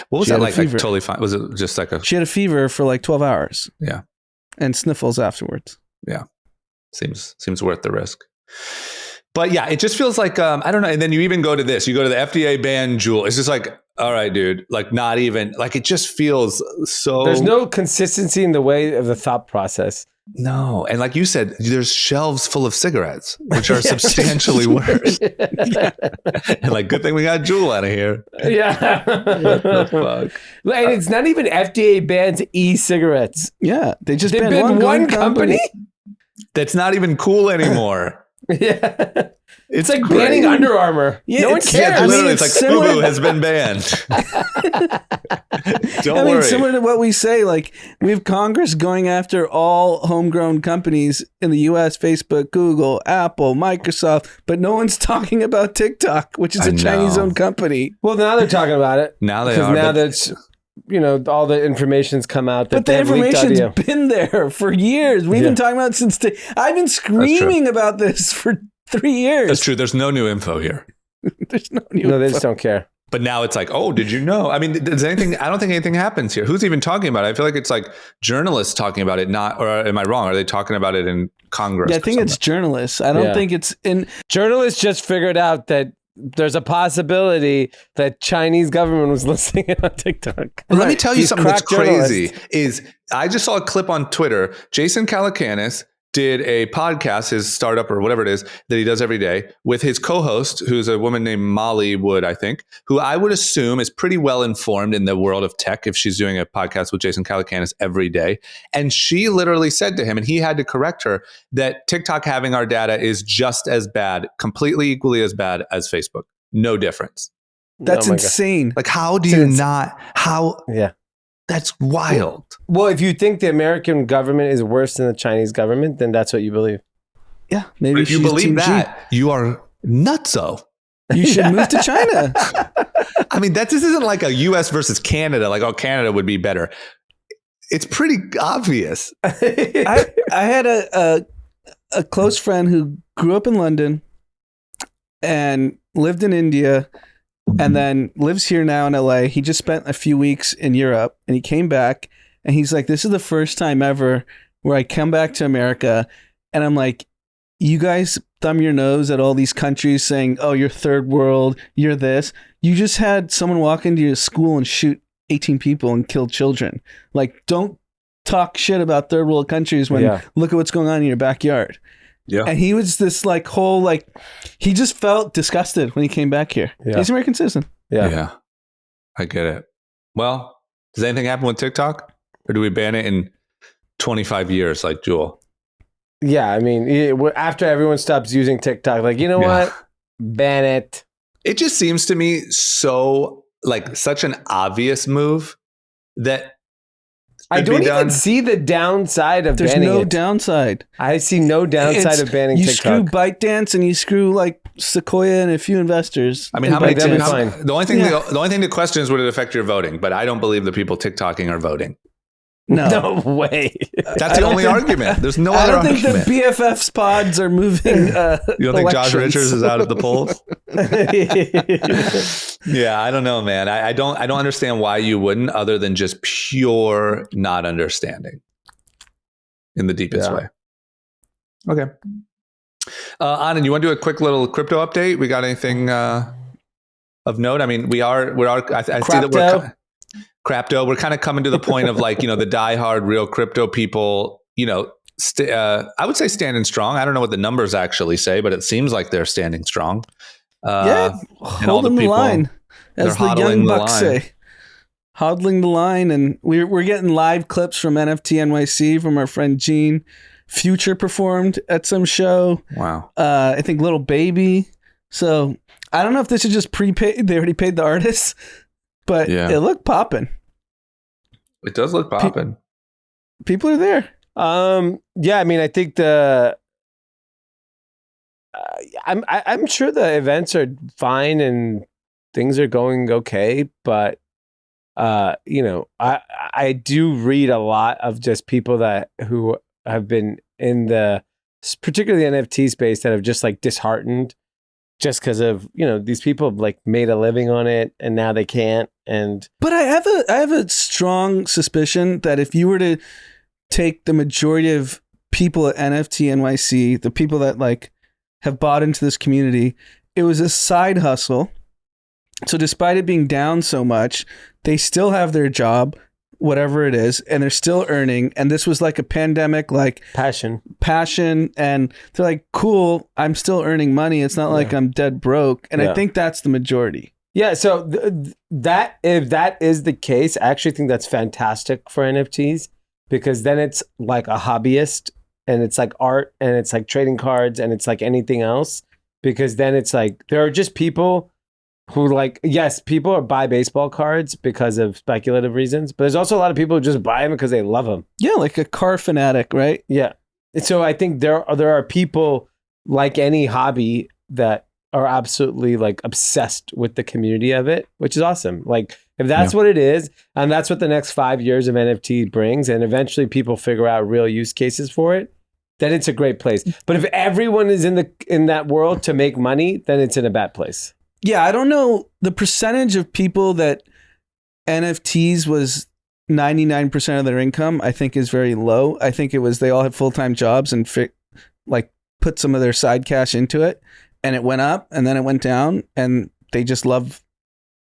What was that like? Like totally fine. Was it just like she had a fever for like 12 hours. Yeah. And sniffles afterwards. Yeah. Seems worth the risk. But yeah, it just feels like, I don't know. And then you even go to this, you go to the FDA ban Juul. It's just like, all right, dude, like not even, like it just feels so. There's no consistency in the way of the thought process. No. And like you said, there's shelves full of cigarettes, which are substantially worse. And like, good thing we got Juul out of here. Yeah. What the fuck? And it's not even FDA bans e-cigarettes. Yeah. They banned one company. That's not even cool anymore. Yeah. It's like banning Under Armour. Yeah, no one cares. Yeah, literally, it's like FUBU has been banned. Don't worry. Similar to what we say, like we have Congress going after all homegrown companies in the U.S., Facebook, Google, Apple, Microsoft, but no one's talking about TikTok, which is a Chinese-owned company. Well, now they're talking about it. Now they are. Now that's, you know, all the information's come out. That but the information's been there for years. We've been talking about it since I've been screaming about this for 3 years. That's true. There's no new info here. There's no new info. They just don't care. But now it's like, oh, did you know? I mean, does anything? I don't think anything happens here. Who's even talking about it? I feel like it's like journalists talking about it. Not, or am I wrong? Are they talking about it in Congress? Yeah, I think it's journalists. I don't think it's in. Journalists just figured out that there's a possibility that Chinese government was listening on TikTok. Let me tell you something that's crazy. Is I just saw a clip on Twitter. Jason Calacanis did a podcast, his startup or whatever it is that he does every day, with his co-host, who's a woman named Molly Wood, I think, who I would assume is pretty well informed in the world of tech if she's doing a podcast with Jason Calacanis every day. And she literally said to him, and he had to correct her, that TikTok having our data is just as bad, completely equally as bad as Facebook. No difference. That's insane. Like, how do you not? How? Yeah. That's wild. Well, if you think the American government is worse than the Chinese government, then that's what you believe. Yeah, maybe if you believe that, you are nutso. You should move to China. I mean, this isn't like a US versus Canada, like, oh, Canada would be better. It's pretty obvious. I had a close friend who grew up in London and lived in India and then lives here now in LA. He just spent a few weeks in Europe and he came back and he's like, this is the first time ever where I come back to America and I'm like, you guys thumb your nose at all these countries saying, oh, you're third world, you're this. You just had someone walk into your school and shoot 18 people and kill children. Like, don't talk shit about third world countries when look at what's going on in your backyard. Yeah. And he was this like whole, like, he just felt disgusted when he came back here. Yeah. He's American citizen. Yeah. Yeah. I get it. Well, does anything happen with TikTok? Or do we ban it in 25 years like Jewel? Yeah. I mean, after everyone stops using TikTok, like, you know what? Ban it. It just seems to me so like such an obvious move that I don't even see the downside of banning it. There's no downside. I see no downside of banning TikTok. You screw ByteDance and you screw like Sequoia and a few investors. I mean, the only thing to question is would it affect your voting? But I don't believe the people TikToking are voting. No way. That's the only argument. There's no other argument. I don't think the BFFs pods are moving. You don't think Josh Richards is out of the polls? Yeah, I don't know, man. I don't understand why you wouldn't, other than just pure not understanding in the deepest way. Okay. Anand, you want to do a quick little crypto update? We got anything of note? I mean, I see that we're Crapto, we're kind of coming to the point of like, the diehard real crypto people, I would say standing strong. I don't know what the numbers actually say, but it seems like they're standing strong. Holding the line, as the young bucks say. Hodling the line, and we're getting live clips from NFT NYC from our friend Gene. Future performed at some show. Wow. I think Little Baby. So I don't know if this is just prepaid. They already paid the artists. But it looked popping. It does look popping. People are there. Yeah, I mean, I think I'm sure the events are fine and things are going okay, but I do read a lot of just people who have been in the particularly NFT space that have just like disheartened just because of, these people have like made a living on it and now they can't. But I have a strong suspicion that if you were to take the majority of people at NFT NYC, the people that like have bought into this community, it was a side hustle. So despite it being down so much, they still have their job, whatever it is, and they're still earning. And this was like a pandemic, like passion. And they're like, cool, I'm still earning money. It's not like I'm dead broke. And I think that's the majority. Yeah. So if that is the case, I actually think that's fantastic for NFTs because then it's like a hobbyist and it's like art and it's like trading cards and it's like anything else, because then it's like, there are just people who like, yes, people buy baseball cards because of speculative reasons, but there's also a lot of people who just buy them because they love them. Yeah, like a car fanatic, right? Yeah. And so I think there are people like any hobby that are absolutely like obsessed with the community of it, which is awesome. Like if that's what it is, and that's what the next 5 years of NFT brings, and eventually people figure out real use cases for it, then it's a great place. But if everyone is in that world to make money, then it's in a bad place. Yeah, I don't know. The percentage of people that NFTs was 99% of their income, I think is very low. I think it was they all had full-time jobs and put some of their side cash into it, and it went up and then it went down and they just love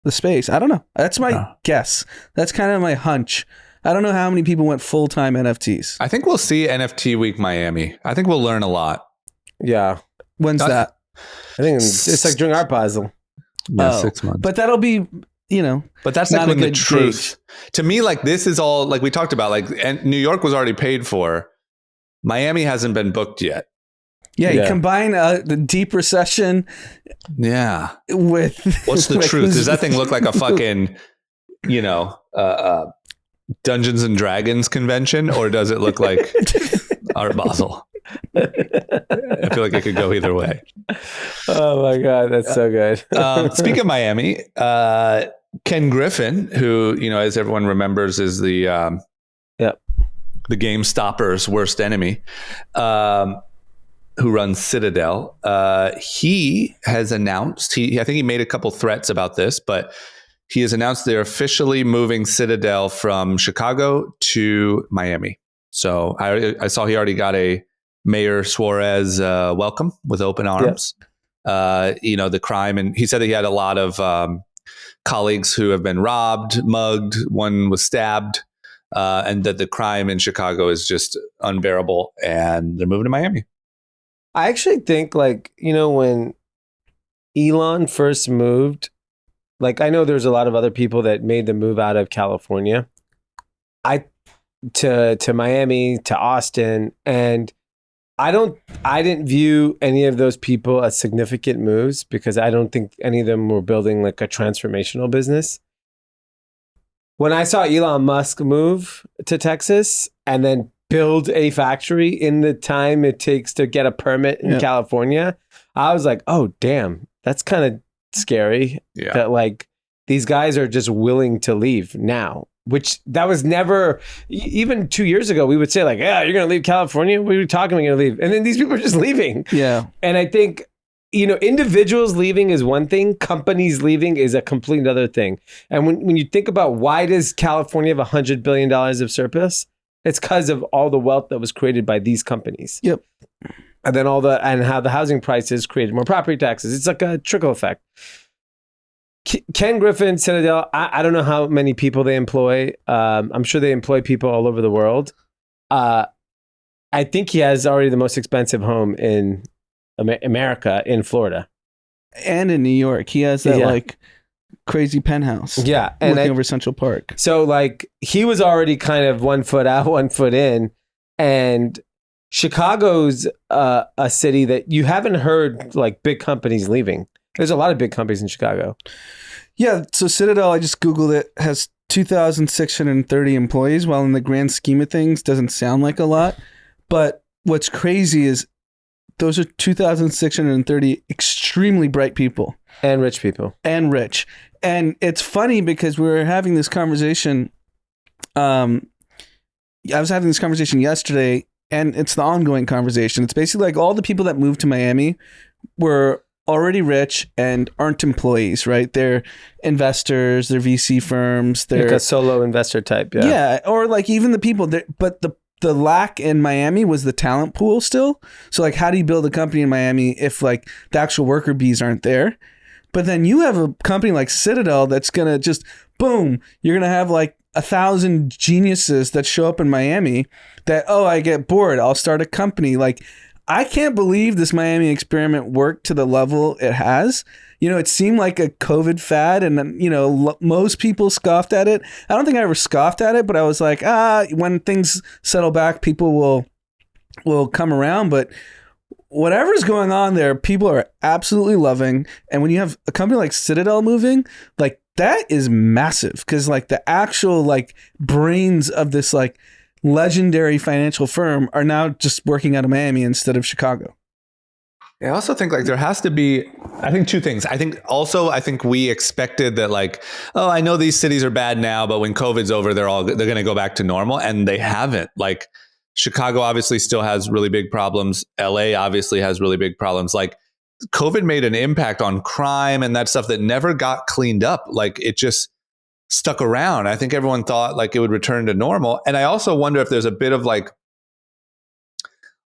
the space. I don't know. That's my guess. That's kind of my hunch. I don't know how many people went full-time NFTs. I think we'll see NFT Week Miami. I think we'll learn a lot. Yeah. When's that? I think it's like during Art Basel. Yeah, 6 months. But that'll be, But that's like when the truth. To me, like this is all like we talked about. Like, and New York was already paid for. Miami hasn't been booked yet. Yeah, you combine the deep recession. Yeah. With what's the truth? Does that thing look like a fucking, Dungeons and Dragons convention, or does it look like Art Basel? I feel like it could go either way. Oh my God, that's so good. Speaking of Miami, Ken Griffin, who, as everyone remembers, is the Game Stopper's worst enemy, who runs Citadel. He has announced, I think he made a couple threats about this, but he has announced they're officially moving Citadel from Chicago to Miami. So I saw he already got a Mayor Suarez welcome with open arms. The crime, and he said that he had a lot of colleagues who have been robbed, mugged, one was stabbed, and that the crime in Chicago is just unbearable, and they're moving to Miami. I actually think, when Elon first moved, I know there's a lot of other people that made the move out of California, to Miami, to Austin, and I didn't view any of those people as significant moves because I don't think any of them were building a transformational business. When I saw Elon Musk move to Texas and then build a factory in the time it takes to get a permit in California, I was like, oh, damn, that's kind of scary that these guys are just willing to leave now, which that was never, even 2 years ago, we would say you're going to leave California? What are you talking about? You're going to leave. And then these people are just leaving. Yeah. And I think, individuals leaving is one thing. Companies leaving is a complete other thing. And when you think about why does California have $100 billion of surplus? It's because of all the wealth that was created by these companies. Yep. And then and how the housing prices created more property taxes. It's like a trickle effect. Ken Griffin, Citadel, I don't know how many people they employ. I'm sure they employ people all over the world. I think he has already the most expensive home in America, in Florida. And in New York. He has that crazy penthouse. Yeah. And looking over Central Park. So he was already kind of 1 foot out, 1 foot in. And Chicago's a city that you haven't heard big companies leaving. There's a lot of big companies in Chicago. Yeah. So Citadel, I just Googled it, has 2,630 employees. While in the grand scheme of things, doesn't sound like a lot. But what's crazy is those are 2,630 extremely bright people. And rich people. And rich. And it's funny because we were having this conversation. I was having this conversation yesterday, and it's the ongoing conversation. It's basically all the people that moved to Miami were already rich and aren't employees, right? They're investors, they're VC firms, they're a solo investor type, yeah, or even the people that, but the lack in Miami was the talent pool still. So how do you build a company in Miami if the actual worker bees aren't there? But then you have a company like Citadel that's gonna just boom, you're gonna have 1,000 geniuses that show up in Miami that, I get bored, I'll start a company. I can't believe this Miami experiment worked to the level it has. It seemed like a COVID fad, and most people scoffed at it. I don't think I ever scoffed at it, but I was like, when things settle back, people will come around. But whatever's going on there, people are absolutely loving. And when you have a company like Citadel moving, that is massive, because the actual brains of this legendary financial firm are now just working out of Miami instead of Chicago. I also think there has to be, I think, two things. I think we expected that I know these cities are bad now, but when COVID's over, they're going to go back to normal, and they haven't. Chicago obviously still has really big problems. LA obviously has really big problems. COVID made an impact on crime and that stuff that never got cleaned up. It just stuck around. I think everyone thought it would return to normal. And I also wonder if there's a bit of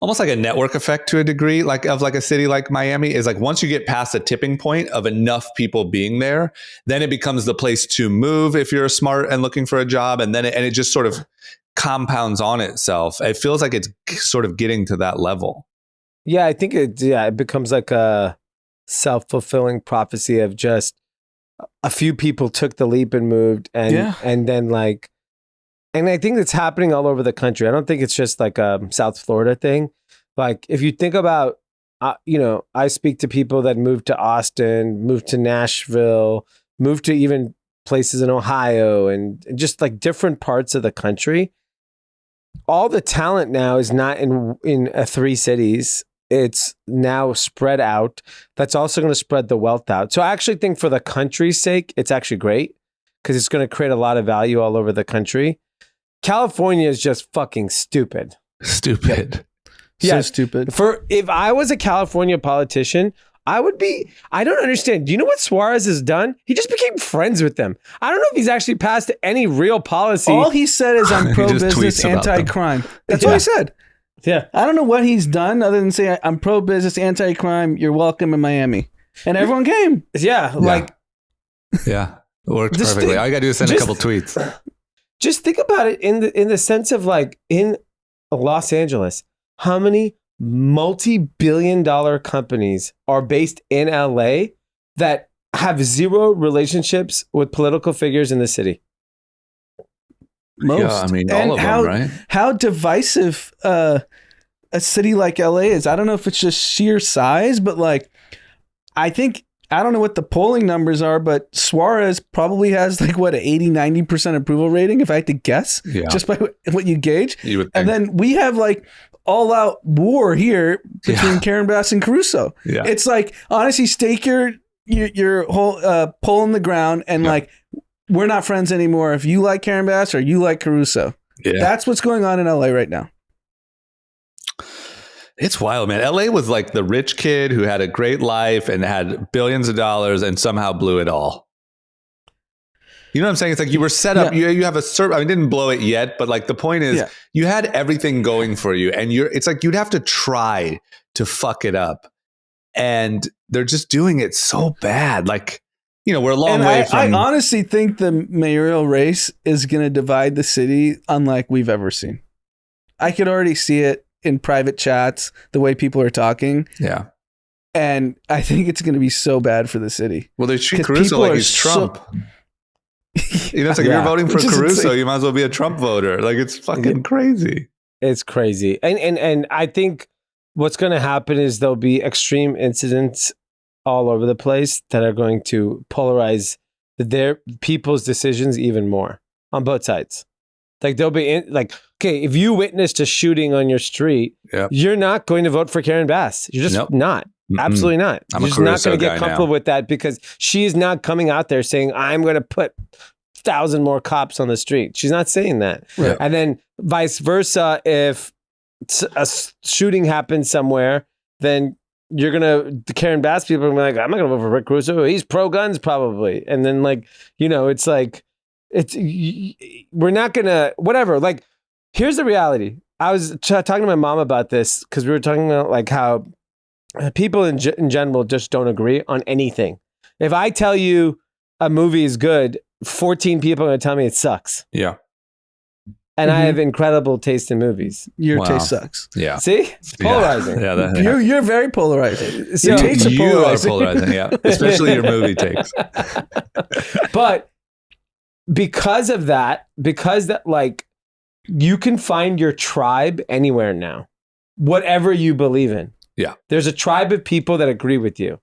almost a network effect to a degree, of a city like Miami, is once you get past a tipping point of enough people being there, then it becomes the place to move if you're smart and looking for a job. And then it just sort of compounds on itself. It feels like it's sort of getting to that level. Yeah, I think it becomes a self-fulfilling prophecy of just a few people took the leap and moved, and then and I think it's happening all over the country. I don't think it's just a South Florida thing. If you think about, I speak to people that moved to Austin, moved to Nashville, moved to even places in Ohio, and just different parts of the country. all the talent now is not in 3 cities. It's now spread out. That's also going to spread the wealth out. So I actually think for the country's sake, it's actually great because it's going to create a lot of value all over the country. California is just fucking stupid. Stupid. So stupid. If I was a California politician, I don't understand. Do you know what Suarez has done? He just became friends with them. I don't know if he's actually passed any real policy. All he said is I'm He just pro-business, tweets about them. anti-crime. That's all he said. Yeah. I don't know what he's done other than say I'm pro-business, anti-crime. You're welcome in Miami, and everyone came. Yeah. Like, Yeah. It worked Just perfectly. think- All you gotta do is send a just- couple tweets. just think about it in the sense of like in Los Angeles, how many multi-billion-dollar companies are based in LA that have zero relationships with political figures in the city? Most. Yeah, I mean, And all of how, them, right? How divisive a city like LA is. I don't know if it's just sheer size, but like, I don't know what the polling numbers are, but Suarez probably has like what, 80-90% approval rating, if I had to guess, Yeah. just by what you gauge. You would think. And then we have like all out war here between Karen Bass and Caruso. Yeah. It's like, honestly, stake your whole pole in the ground and like, we're not friends anymore if you like Karen Bass or you like Caruso. Yeah. That's what's going on in LA right now. It's wild, man. LA was like the rich kid who had a great life and had billions of dollars and somehow blew it all. You know what I'm saying? It's like you were set up. Yeah. You have a certain. I didn't blow it yet, but like the point is, you had everything going for you, and it's like you'd have to try to fuck it up, and they're just doing it so bad. Like, you know, we're a long way from. I honestly think the mayoral race is going to divide the city unlike we've ever seen. I could already see it in private chats, the way people are talking. Yeah. And I think it's going to be so bad for the city. Well, they treat 'Cause Caruso people like are he's Trump. You know, it's like if Yeah. you're voting for Which is Caruso, insane. you might as well be a Trump voter. Like, it's fucking crazy. It's crazy. And I think what's going to happen is there'll be extreme incidents all over the place that are going to polarize their people's decisions even more on both sides. Like there'll be okay, if you witnessed a shooting on your street, you're not going to vote for Karen Bass. You're just not. Absolutely not. I'm You're a just not Caruso going to guy get comfortable now. with that because she is not coming out there saying, I'm going to put 1,000 more cops on the street. She's not saying that. Right. And then vice versa, if a shooting happens somewhere, then you're going to, Karen Bass people are gonna be like, I'm not going to vote for Rick Caruso. He's pro-guns probably. And then it's like, we're not going to, whatever. Like, here's the reality. I was talking to my mom about this because we were talking about like how people in general just don't agree on anything. If I tell you a movie is good, 14 people are going to tell me it sucks. Yeah. And I have incredible taste in movies. Your taste sucks. Yeah. See? It's polarizing. Yeah. You're very polarizing. So Your tastes are You polarizing. are polarizing. Yeah. Especially your movie takes. But because of that, like you can find your tribe anywhere now, whatever you believe in. Yeah. There's a tribe of people that agree with you.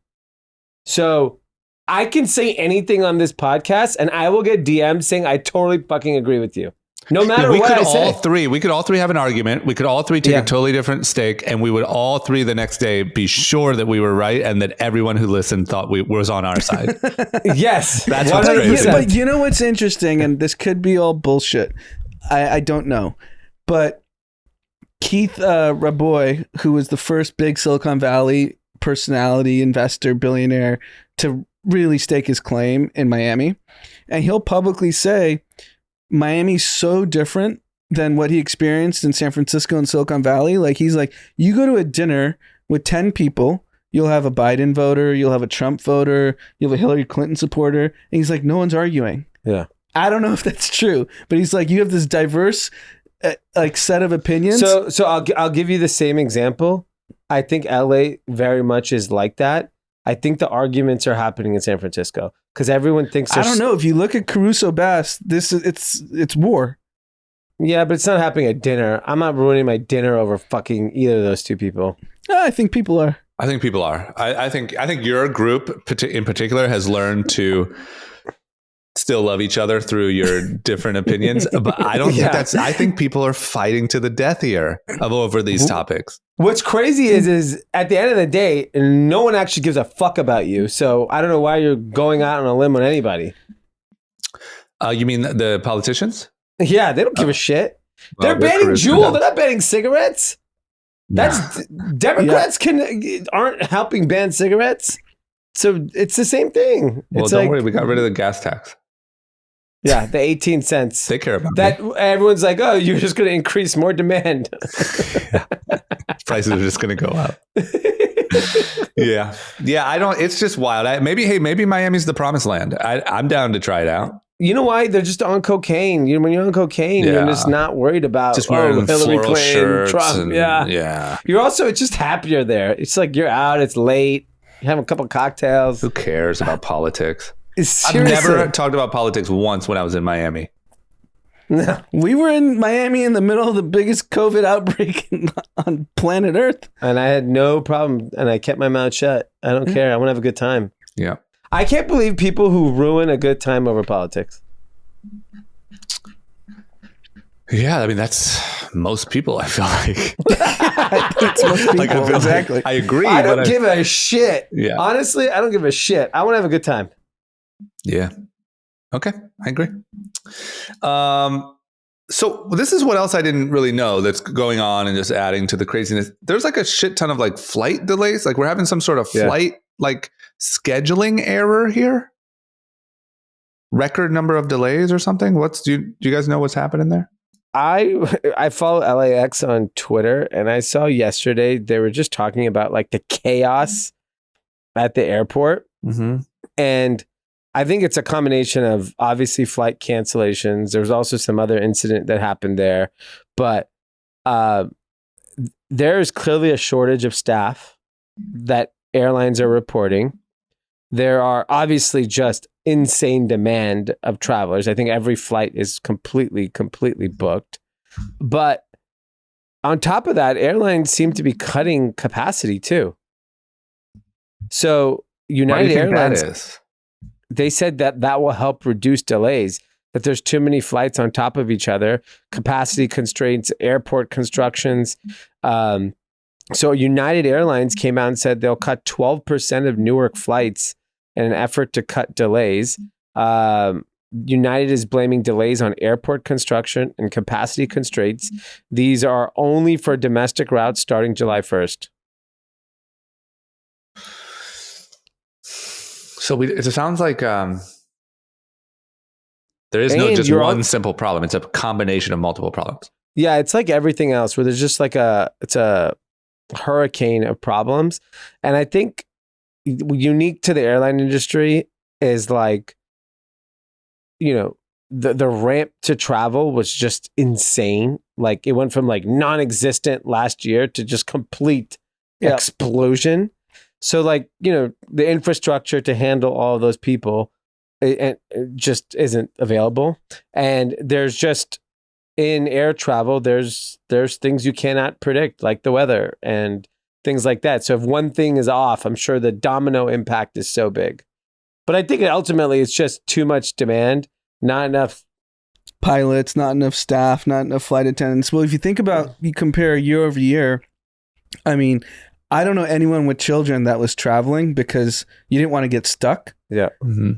So I can say anything on this podcast and I will get DMs saying I totally fucking agree with you. No matter we what could I say. we could all three have an argument. We could all three take a totally different stake, and we would all three the next day be sure that we were right and that everyone who listened thought we was on our side. Yes. That's what's crazy. But you know what's interesting, and this could be all bullshit. I don't know. But Keith Raboy, who was the first big Silicon Valley personality, investor, billionaire to really stake his claim in Miami, and he'll publicly say, Miami's so different than what he experienced in San Francisco and Silicon Valley. Like, he's like, you go to a dinner with 10 people, you'll have a Biden voter, you'll have a Trump voter, you'll have a Hillary Clinton supporter. And he's like, no one's arguing. Yeah. I don't know if that's true, but he's like, you have this diverse set of opinions. So I'll give you the same example. I think LA very much is like that. I think the arguments are happening in San Francisco because everyone thinks I don't know. If you look at Caruso Bass, it's war. Yeah, but it's not happening at dinner. I'm not ruining my dinner over fucking either of those two people. I think people are. I think people are. I think your group in particular has learned to still love each other through your different opinions. But I don't think I think people are fighting to the death here over these topics. What's crazy is at the end of the day, no one actually gives a fuck about you. So I don't know why you're going out on a limb with anybody. You mean the politicians? Yeah, they don't give a shit. Well, They're banning Juul. They're not banning cigarettes. That's Democrats aren't helping ban cigarettes. So it's the same thing. Well, it's don't worry. We got rid of the gas tax. Yeah, the 18 cents. They care about that. me. Everyone's like, oh, you're just going to increase more demand. Prices are just going to go up. Yeah. I don't. It's just wild. Maybe Miami's the promised land. I'm down to try it out. You know why? They're just on cocaine. When you're on cocaine, you're just not worried about just wearing Hillary floral Clinton, shirts Trump. Yeah. You're also just happier there. It's like you're out. It's late. You have a couple of cocktails. Who cares about politics? Seriously. I've never talked about politics once when I was in Miami. No. We were in Miami in the middle of the biggest COVID outbreak on planet Earth. And I had no problem. And I kept my mouth shut. I don't care. I want to have a good time. Yeah. I can't believe people who ruin a good time over politics. Yeah, I mean, that's most people, I feel like. It's most people, exactly. I agree. I don't give a shit. Yeah. Honestly, I don't give a shit. I want to have a good time. Yeah. Okay, I agree. So this is what else I didn't really know that's going on and just adding to the craziness. There's like a shit ton of like flight delays. Like we're having some sort of flight like scheduling error here. Record number of delays or something. Do you guys know what's happening there? I follow LAX on Twitter, and I saw yesterday they were just talking about like the chaos at the airport. Mm-hmm. And I think it's a combination of obviously flight cancellations. There was also some other incident that happened there, but there is clearly a shortage of staff that airlines are reporting. There are obviously just insane demand of travelers. I think every flight is completely booked. But on top of that, airlines seem to be cutting capacity too. So United Airlines, they said that will help reduce delays, that there's too many flights on top of each other, capacity constraints, airport constructions. So United Airlines came out and said they'll cut 12% of Newark flights in an effort to cut delays. United is blaming delays on airport construction and capacity constraints. These are only for domestic routes starting July 1st. So it sounds like there is no just one simple problem. It's a combination of multiple problems. Yeah, it's like everything else where there's just like it's a hurricane of problems. And I think unique to the airline industry is like, the ramp to travel was just insane. Like it went from like non-existent last year to just complete explosion. So like, the infrastructure to handle all of those people it just isn't available. And there's just in air travel, there's things you cannot predict, like the weather and things like that. So if one thing is off, I'm sure the domino impact is so big. But I think ultimately it's just too much demand, not enough pilots, not enough staff, not enough flight attendants. Well, if you think about, you compare year over year, I mean, I don't know anyone with children that was traveling because you didn't want to get stuck. Yeah. Mm-hmm.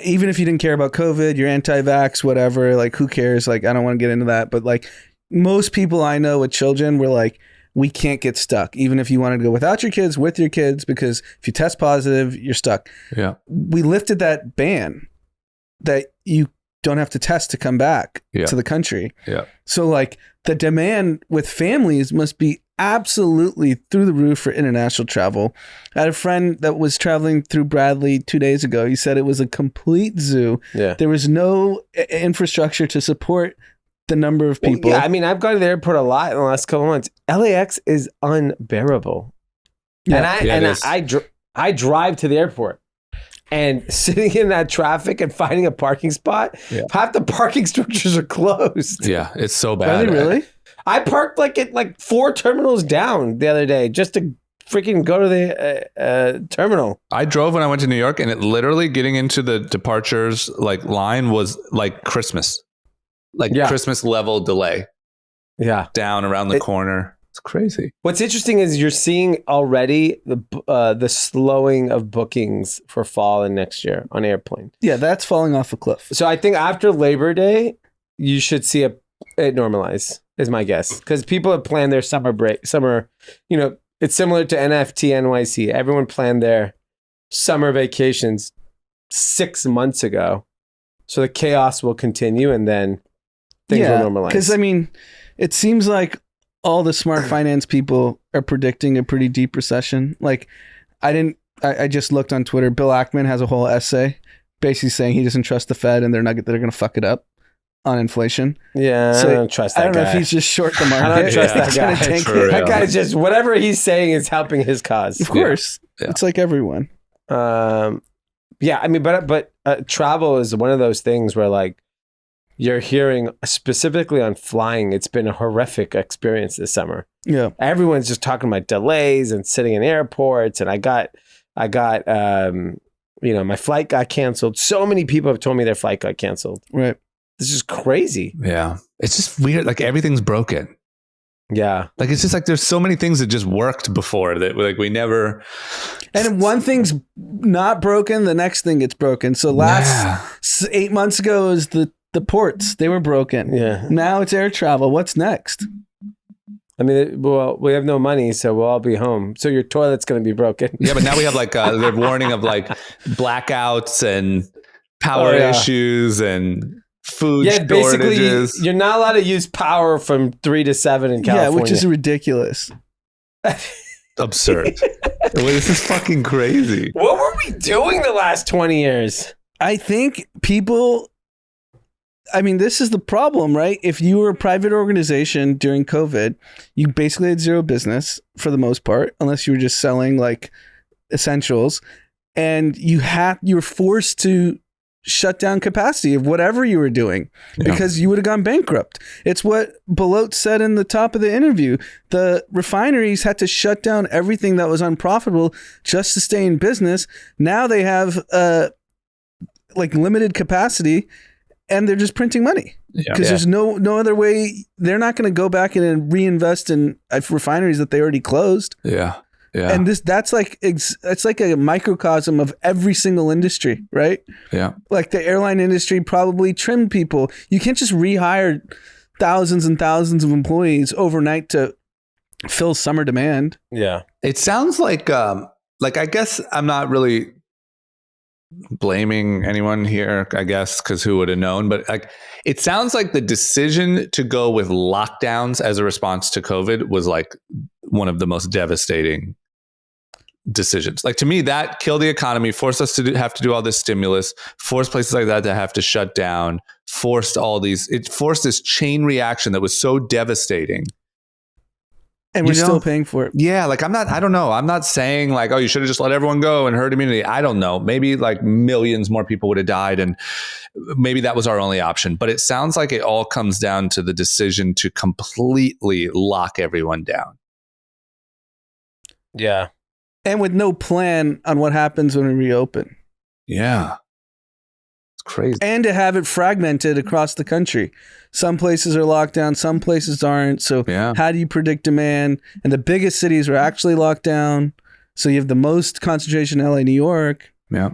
Even if you didn't care about COVID, you're anti-vax, whatever, like who cares? Like, I don't want to get into that. But like most people I know with children were like, we can't get stuck. Even if you wanted to go without your kids, with your kids, because if you test positive, you're stuck. Yeah. We lifted that ban that you don't have to test to come back to the country. Yeah. So like the demand with families must be absolutely through the roof for international travel. I had a friend that was traveling through Bradley 2 days ago. He said it was a complete zoo. Yeah. There was no infrastructure to support the number of people. Well, yeah, I mean, I've gone to the airport a lot in the last couple of months. LAX is unbearable. Yeah. And I drive to the airport and sitting in that traffic and finding a parking spot, half the parking structures are closed. Yeah, it's so bad. Are they really? I parked like 4 terminals down the other day just to freaking go to the terminal. I drove when I went to New York, and it literally getting into the departures like line was like Christmas, Christmas level delay. Yeah, down around the corner. It's crazy. What's interesting is you're seeing already the slowing of bookings for fall and next year on airplane. Yeah, that's falling off a cliff. So I think after Labor Day, you should see it normalize, is my guess. Because people have planned their summer break. It's similar to NFT NYC. Everyone planned their summer vacations 6 months ago. So the chaos will continue and then things will normalize. Because, I mean, it seems like all the smart finance people are predicting a pretty deep recession. Like, I just looked on Twitter. Bill Ackman has a whole essay basically saying he doesn't trust the Fed and they're going to fuck it up on inflation. Yeah, so I don't trust that guy. I don't know if he's just short the market. I don't trust that guy. That guy's just, whatever he's saying is helping his cause. Of course. Yeah. It's like everyone. Yeah, I mean, but travel is one of those things where, like, you're hearing specifically on flying, it's been a horrific experience this summer. Yeah. Everyone's just talking about delays and sitting in airports. And I got, my flight got canceled. So many people have told me their flight got canceled. Right. This is crazy. Yeah. It's just weird. Like, everything's broken. Yeah. Like, it's just like there's so many things that just worked before that, like, we never. And one thing's not broken, the next thing gets broken. So last 8 months ago is the ports. They were broken. Yeah. Now it's air travel. What's next? I mean, well, we have no money, so we'll all be home. So your toilet's going to be broken. Yeah, but now we have like the warning of like blackouts and power issues and food basically, shortages. You're not allowed to use power from 3 to 7 in California. Yeah, which is ridiculous. Absurd. This is fucking crazy. What were we doing the last 20 years? I think this is the problem, right? If you were a private organization during COVID, you basically had zero business for the most part, unless you were just selling like essentials, and you were forced to shut down capacity of whatever you were doing because you would have gone bankrupt. It's what Belote said in the top of the interview. The refineries had to shut down everything that was unprofitable just to stay in business. Now they have limited capacity. And they're just printing money because there's no other way. They're not going to go back and reinvest in refineries that they already closed. Yeah. And that's like it's like a microcosm of every single industry, right? Yeah. Like the airline industry probably trimmed people. You can't just rehire thousands and thousands of employees overnight to fill summer demand. Yeah. It sounds like I guess I'm not really blaming anyone here, I guess, because who would have known? But like, it sounds like the decision to go with lockdowns as a response to COVID was like one of the most devastating decisions. Like, to me, that killed the economy, forced us to have to do all this stimulus, forced places like that to have to shut down, it forced this chain reaction that was so devastating. And we're still paying for it. Yeah, like I don't know. I'm not saying like, oh, you should have just let everyone go and herd immunity. I don't know. Maybe like millions more people would have died and maybe that was our only option. But it sounds like it all comes down to the decision to completely lock everyone down. Yeah. And with no plan on what happens when we reopen. Yeah. It's crazy. And to have it fragmented across the country. Some places are locked down, some places aren't. So how do you predict demand? And the biggest cities are actually locked down. So you have the most concentration in LA, New York. Yeah.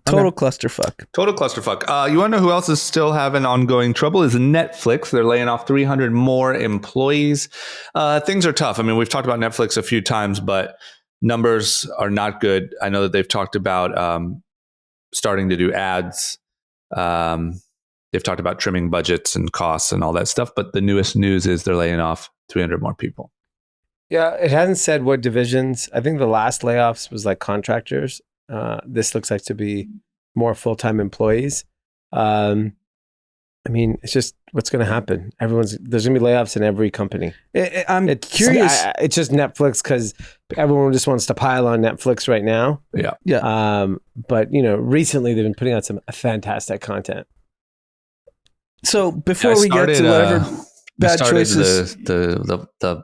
Total clusterfuck. Total clusterfuck. You want to know who else is still having ongoing trouble? Is Netflix. They're laying off 300 more employees. Things are tough. I mean, we've talked about Netflix a few times, but numbers are not good. I know that they've talked about starting to do ads. They've talked about trimming budgets and costs and all that stuff. But the newest news is they're laying off 300 more people. Yeah, it hasn't said what divisions. I think the last layoffs was like contractors. This looks like to be more full-time employees. I mean, it's just what's going to happen. There's going to be layoffs in every company. I'm curious. It's just Netflix because everyone just wants to pile on Netflix right now. Yeah. But recently they've been putting out some fantastic content. So before we get to whatever bad choices, the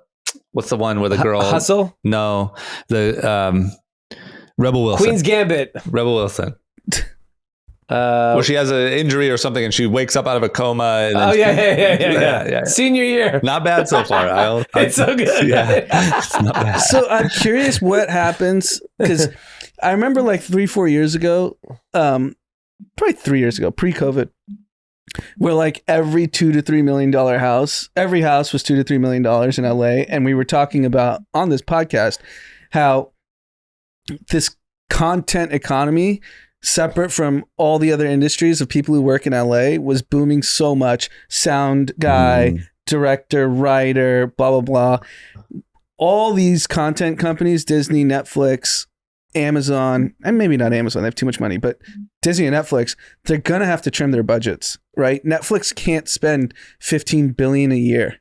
What's the one with the girl? Hustle? No, the Rebel Wilson. Queen's Gambit. Rebel Wilson. Where she has an injury or something and she wakes up out of a coma. And then yeah. Senior year. Not bad so far. It's so good. Yeah, it's not bad. So I'm curious what happens, because I remember like 3-4 years ago, probably 3 years ago, pre-COVID, where like every $2 to $3 million house, every house was $2 to $3 million in LA. And we were talking about on this podcast how this content economy, separate from all the other industries of people who work in LA, was booming so much. Sound guy, director, writer, blah, blah, blah. All these content companies, Disney, Netflix, Amazon, and maybe not Amazon, they have too much money, but Disney and Netflix, they're going to have to trim their budgets, right? Netflix can't spend $15 billion a year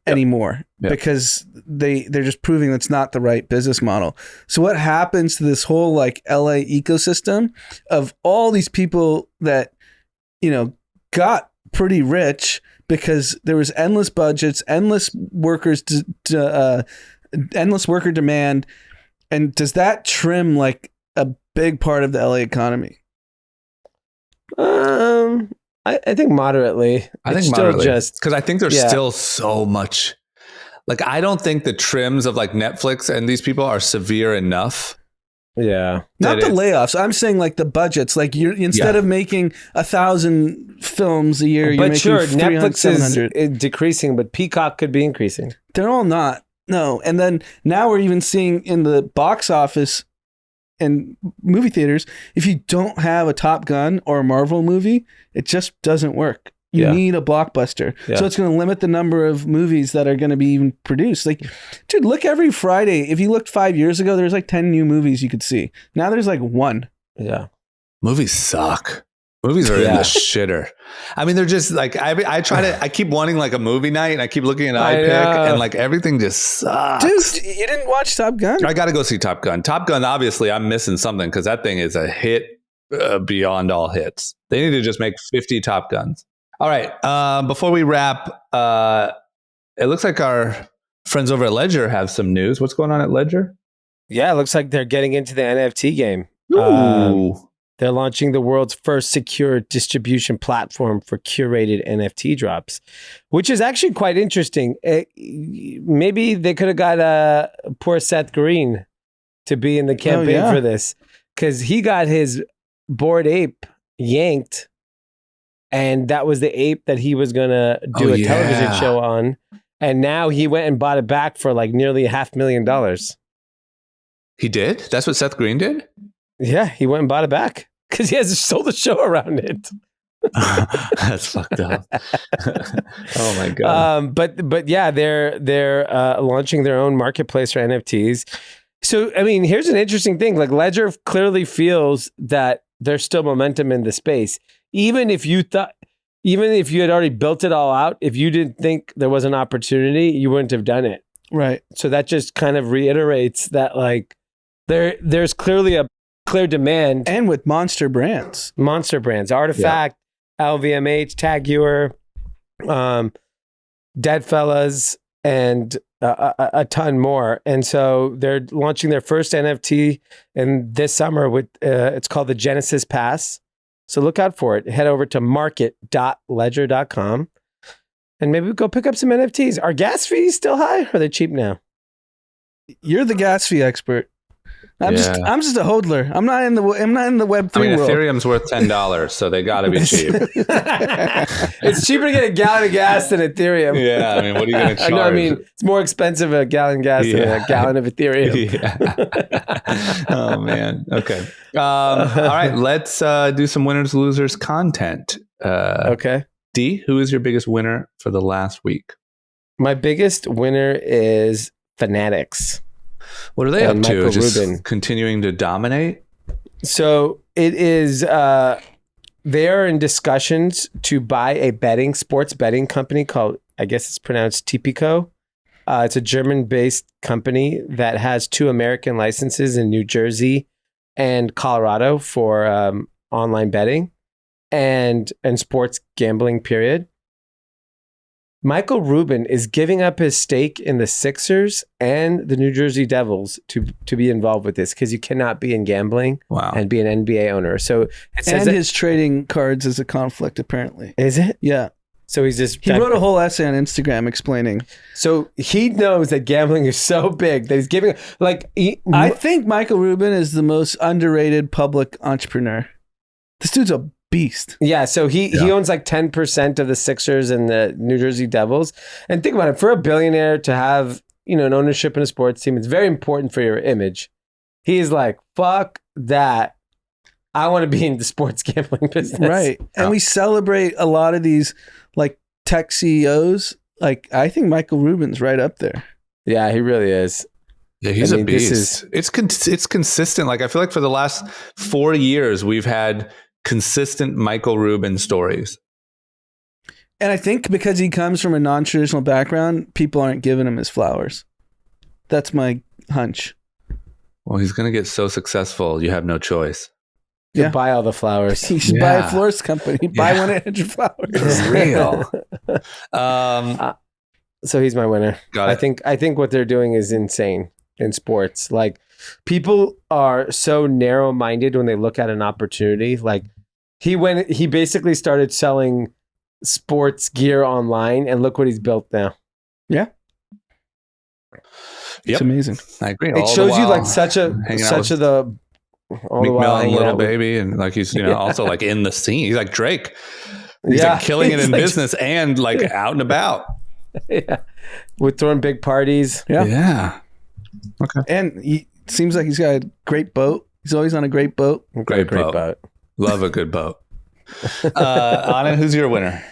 anymore because they're just proving that's not the right business model. So what happens to this whole like LA ecosystem of all these people that, you know, got pretty rich because there was endless budgets, endless workers, endless worker demand. And does that trim like a big part of the LA economy? I think moderately. I think still moderately. just because I think there's still so much. Like, I don't think the trims of like Netflix and these people are severe enough. Yeah. Not the layoffs. I'm saying like the budgets. Like you instead of making 1,000 films a year, you're making Netflix 700. is decreasing, but Peacock could be increasing. They're all not. No. And then now we're even seeing in the box office and movie theaters, if you don't have a Top Gun or a Marvel movie, it just doesn't work. You need a blockbuster. Yeah. So it's going to limit the number of movies that are going to be even produced. Like, dude, look every Friday. If you looked 5 years ago, there's like 10 new movies you could see. Now there's like one. Yeah. Movies suck. Movies are in the shitter. I mean, they're just like, I keep wanting like a movie night and I keep looking at iPick and like everything just sucks. Dude, you didn't watch Top Gun? I got to go see Top Gun. Top Gun, obviously, I'm missing something because that thing is a hit beyond all hits. They need to just make 50 Top Guns. All right. Before we wrap, it looks like our friends over at Ledger have some news. What's going on at Ledger? Yeah, it looks like they're getting into the NFT game. Ooh. They're launching the world's first secure distribution platform for curated NFT drops, which is actually quite interesting. Maybe they could have got poor Seth Green to be in the campaign for this, because he got his Bored Ape yanked, and that was the ape that he was going to do a television show on. And now he went and bought it back for like nearly $500,000. He did? That's what Seth Green did? Yeah, he went and bought it back because he has sold a show around it. That's fucked up. Oh my god! But yeah, they're launching their own marketplace for NFTs. So I mean, here's an interesting thing: like Ledger clearly feels that there's still momentum in the space, even if you had already built it all out. If you didn't think there was an opportunity, you wouldn't have done it. Right. So that just kind of reiterates that like there's clearly a clear demand, and with monster brands, Artifact, LVMH, Taguer, Deadfellas, and a ton more. And so they're launching their first NFT in this summer with it's called the Genesis Pass. So look out for it. Head over to market.ledger.com and maybe go pick up some NFTs. Are gas fees still high, or are they cheap now? You're the gas fee expert. I'm just a hodler. I'm not in the Web3 world. Ethereum's worth $10, so they got to be cheap. It's cheaper to get a gallon of gas than Ethereum. Yeah, I mean, what are you going to charge? No, I mean, it's more expensive a gallon of gas than a gallon of Ethereum. Yeah. Oh man. Okay. All right. Let's do some winners losers content. Okay. Dee, who is your biggest winner for the last week? My biggest winner is Fanatics. What are they up to? Michael Just Rubin. continuing to dominate? So it is, they are in discussions to buy a sports betting company called, I guess it's pronounced Tipico. It's a German-based company that has 2 American licenses in New Jersey and Colorado for online betting and sports gambling, period. Michael Rubin is giving up his stake in the Sixers and the New Jersey Devils to be involved with this because you cannot be in gambling and be an NBA owner. So it says and his trading cards is a conflict, apparently. Is it? Yeah. So he wrote a whole essay on Instagram explaining. So he knows that gambling is so big that he's giving I think Michael Rubin is the most underrated public entrepreneur. This dude's a beast. Yeah, so he owns like 10% of the Sixers and the New Jersey Devils. And think about it, for a billionaire to have, an ownership in a sports team, it's very important for your image. He's like, fuck that. I want to be in the sports gambling business. Right. And we celebrate a lot of these like tech CEOs. Like I think Michael Rubin's right up there. Yeah, he really is. Yeah, he's a beast. It's consistent. Like I feel like for the last 4 years, we've had consistent Michael Rubin stories. And I think because he comes from a non-traditional background, people aren't giving him his flowers. That's my hunch. Well, he's going to get so successful, you have no choice. You buy all the flowers. He should buy a florist company. Buy 1-800 flowers. It's real. So he's my winner. Got it. I think what they're doing is insane in sports. Like people are so narrow-minded when they look at an opportunity. Like he basically started selling sports gear online, and look what he's built now. Yeah. It's amazing. I agree. It shows you like such a Meek Mill and Little Baby, and like he's also like in the scene. He's like Drake. He's like killing it in business and like out and about. Yeah, with throwing big parties. Yeah. Okay. And he seems like he's got a great boat. He's always on a great boat. Great boat. Love a good boat. Anand, who's your winner?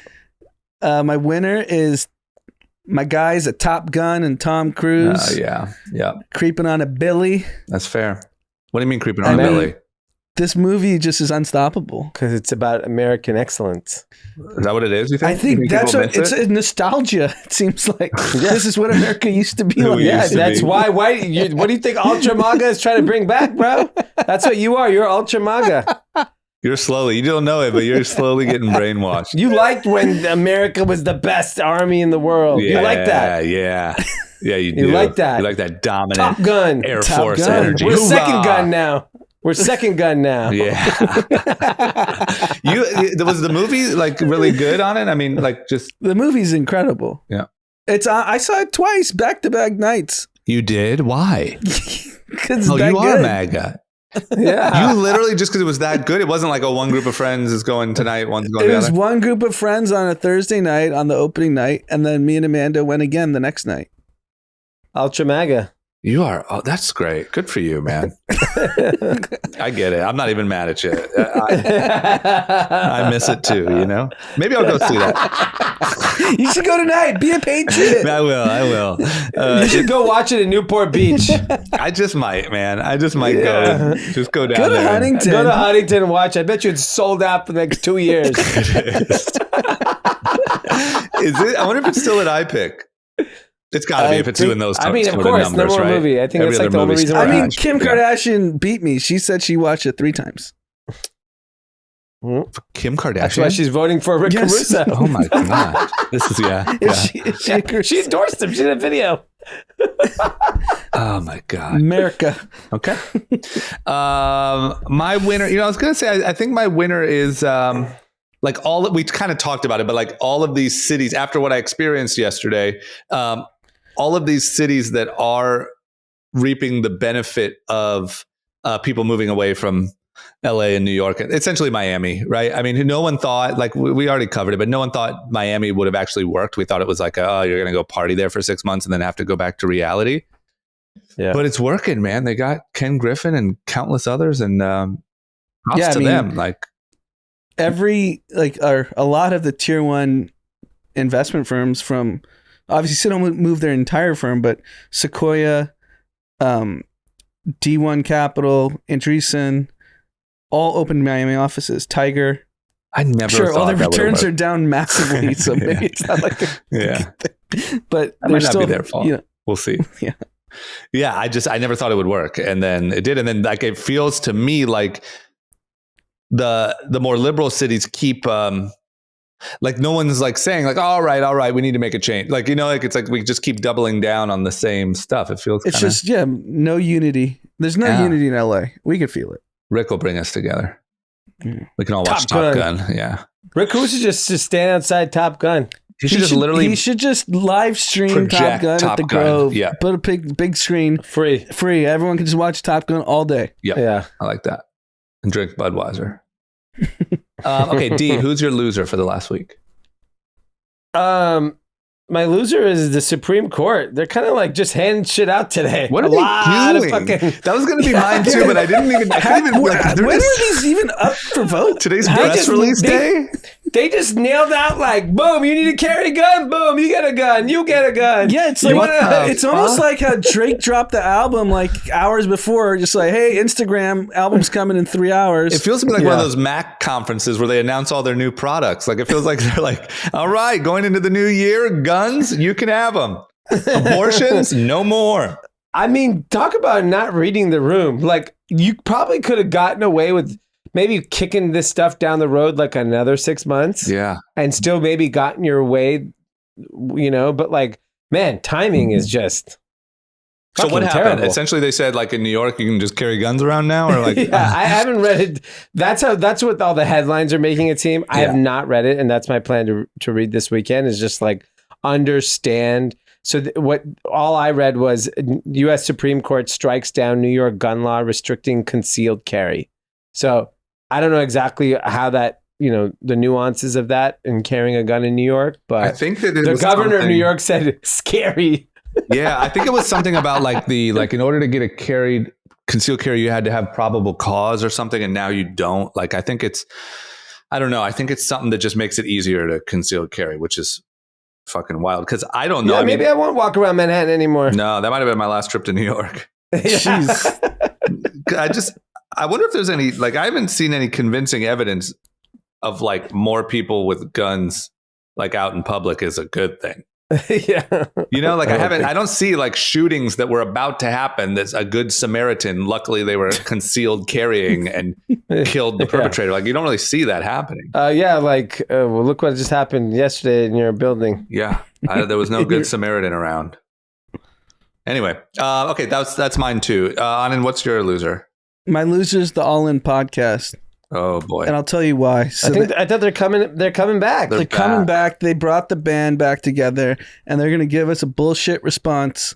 My winner is my guy's a Top Gun and Tom Cruise. Yeah. Creeping on a Billy. That's fair. What do you mean creeping on a Billy? This movie just is unstoppable. Because it's about American excellence. Is that what it is, you think? I think that's what it's a nostalgia. It seems like this is what America used to be like. Yeah, that's why. What do you think Ultra MAGA is trying to bring back, bro? That's what you are. You're Ultra MAGA. You don't know it, but you're slowly getting brainwashed. You liked when America was the best army in the world. You like that. Yeah, you do. You like that. You like that dominant Top Gun. Air Force energy. We're second gun now. Yeah. Was the movie like really good on it? I mean, like just the movie's incredible. Yeah. I saw it twice, back-to-back nights. You did? Why? Because you are MAGA. Yeah. You literally just because it was that good. It wasn't like one group of friends is going tonight, one's going the other. It was one group of friends on a Thursday night on the opening night, and then me and Amanda went again the next night. Ultra MAGA. You are. Oh, that's great. Good for you, man. I get it. I'm not even mad at you. I miss it too, Maybe I'll go see that. You should go tonight. Be a patriot. I will. You should go watch it in Newport Beach. I just might, man. I just might go. Just go down there. Go to Huntington and watch. I bet you it's sold out for the next 2 years. It is it? I wonder if it's still at iPick. It's got to be if it's doing those. I mean, of course, numbers, number one right? movie. I think that's like the only reason. Kim Kardashian beat me. She said she watched it 3 times. Kim Kardashian. That's why she's voting for Rick Caruso. Oh my god! This is She endorsed him. She did a video. Oh my god! America. Okay. My winner. I was gonna say. I think my winner is. Like we kind of talked about it, but like all of these cities, after what I experienced yesterday, all of these cities that are reaping the benefit of people moving away from LA and New York, essentially Miami, right? I mean, no one thought, like we already covered it, but no one thought Miami would have actually worked. We thought it was like, oh, you're going to go party there for 6 months and then have to go back to reality. Yeah. But it's working, man. They got Ken Griffin and countless others, and props to them. Like, a lot of the tier 1 investment firms from obviously still don't move their entire firm, but Sequoia, D1 Capital, Andreessen, all opened Miami offices. Tiger. I never all their returns are down massively, so maybe it's not like but that might not be their fault. We'll see. Yeah. I never thought it would work, and then it did, and then like it feels to me like the more liberal cities keep Like no one's like saying like, all right, we need to make a change. Like, you know, like it's like we just keep doubling down on the same stuff. It feels It's kinda, just, no unity. There's no unity in LA. We could feel it. Rick will bring us together. Mm. We can all watch Top Gun. Yeah. Rick Who should just stand outside Top Gun. He should just live stream Top project Gun Top at the Gun. Grove. Yeah. Put a big screen. Free. Everyone can just watch Top Gun all day. Yep. Yeah. I like that. And drink Budweiser. Okay, Dee, who's your loser for the last week? My loser is the Supreme Court. They're kind of like just handing shit out today. What are they doing? That was going to be mine too, but I didn't even. When are these even up for vote? Today's press release day. They just nailed out like, boom, you need to carry a gun. Boom, you get a gun. You get a gun. Yeah, it's like it's almost like how Drake dropped the album like hours before, just like, hey, Instagram album's coming in 3 hours. It feels to me like one of those Mac conferences where they announce all their new products. Like it feels like they're like, all right, going into the new year, guns, you can have them. Abortions, no more. I mean, talk about not reading the room. Like you probably could have gotten away with maybe kicking this stuff down the road like another 6 months. Yeah. And still maybe gotten your way, you know, but like, man, timing is just So what happened? terrible. Essentially, they said like in New York, you can just carry guns around now, or like. Yeah, I haven't read it. That's what all the headlines are making it seem. I have not read it. And that's my plan to read this weekend is just like understand. So what all I read was U.S. Supreme Court strikes down New York gun law restricting concealed carry. So I don't know exactly how that, you know, the nuances of that and carrying a gun in New York, but I think that the governor of New York said scary. Yeah, I think it was something about like in order to get a concealed carry, you had to have probable cause or something, and now you don't. Like I think I don't know. I think it's something that just makes it easier to concealed carry, which is fucking wild. Because I don't know. Yeah, maybe I won't walk around Manhattan anymore. No, that might have been my last trip to New York. Jeez. I wonder if there's any, like, I haven't seen any convincing evidence of like more people with guns like out in public is a good thing. Yeah. You know, like I don't see like shootings that were about to happen. That's a good Samaritan. Luckily they were concealed carrying and killed the perpetrator. Like you don't really see that happening. Yeah. Like, well, look what just happened yesterday in your building. Yeah. There was no good Samaritan around. Anyway. Okay. That's mine too. Anand, what's your loser? My loser's the All In podcast. Oh boy. And I'll tell you why. So I thought they're coming back. They're coming back. They brought the band back together and they're going to give us a bullshit response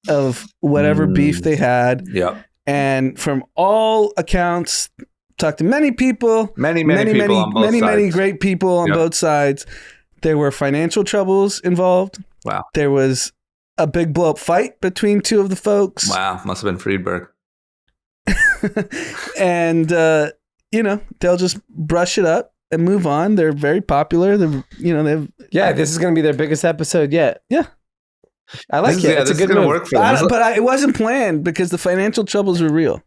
of whatever beef they had. Yep. And from all accounts, talked to many people, many people on both sides. many great people on both sides. There were financial troubles involved. Wow. There was a big blow up fight between two of the folks. Wow. Must have been Friedberg. And, you know, they'll just brush it up and move on. They're very popular. This is going to be their biggest episode yet. Yeah. I like it. It's a good move. Work for them. But it wasn't planned because the financial troubles were real.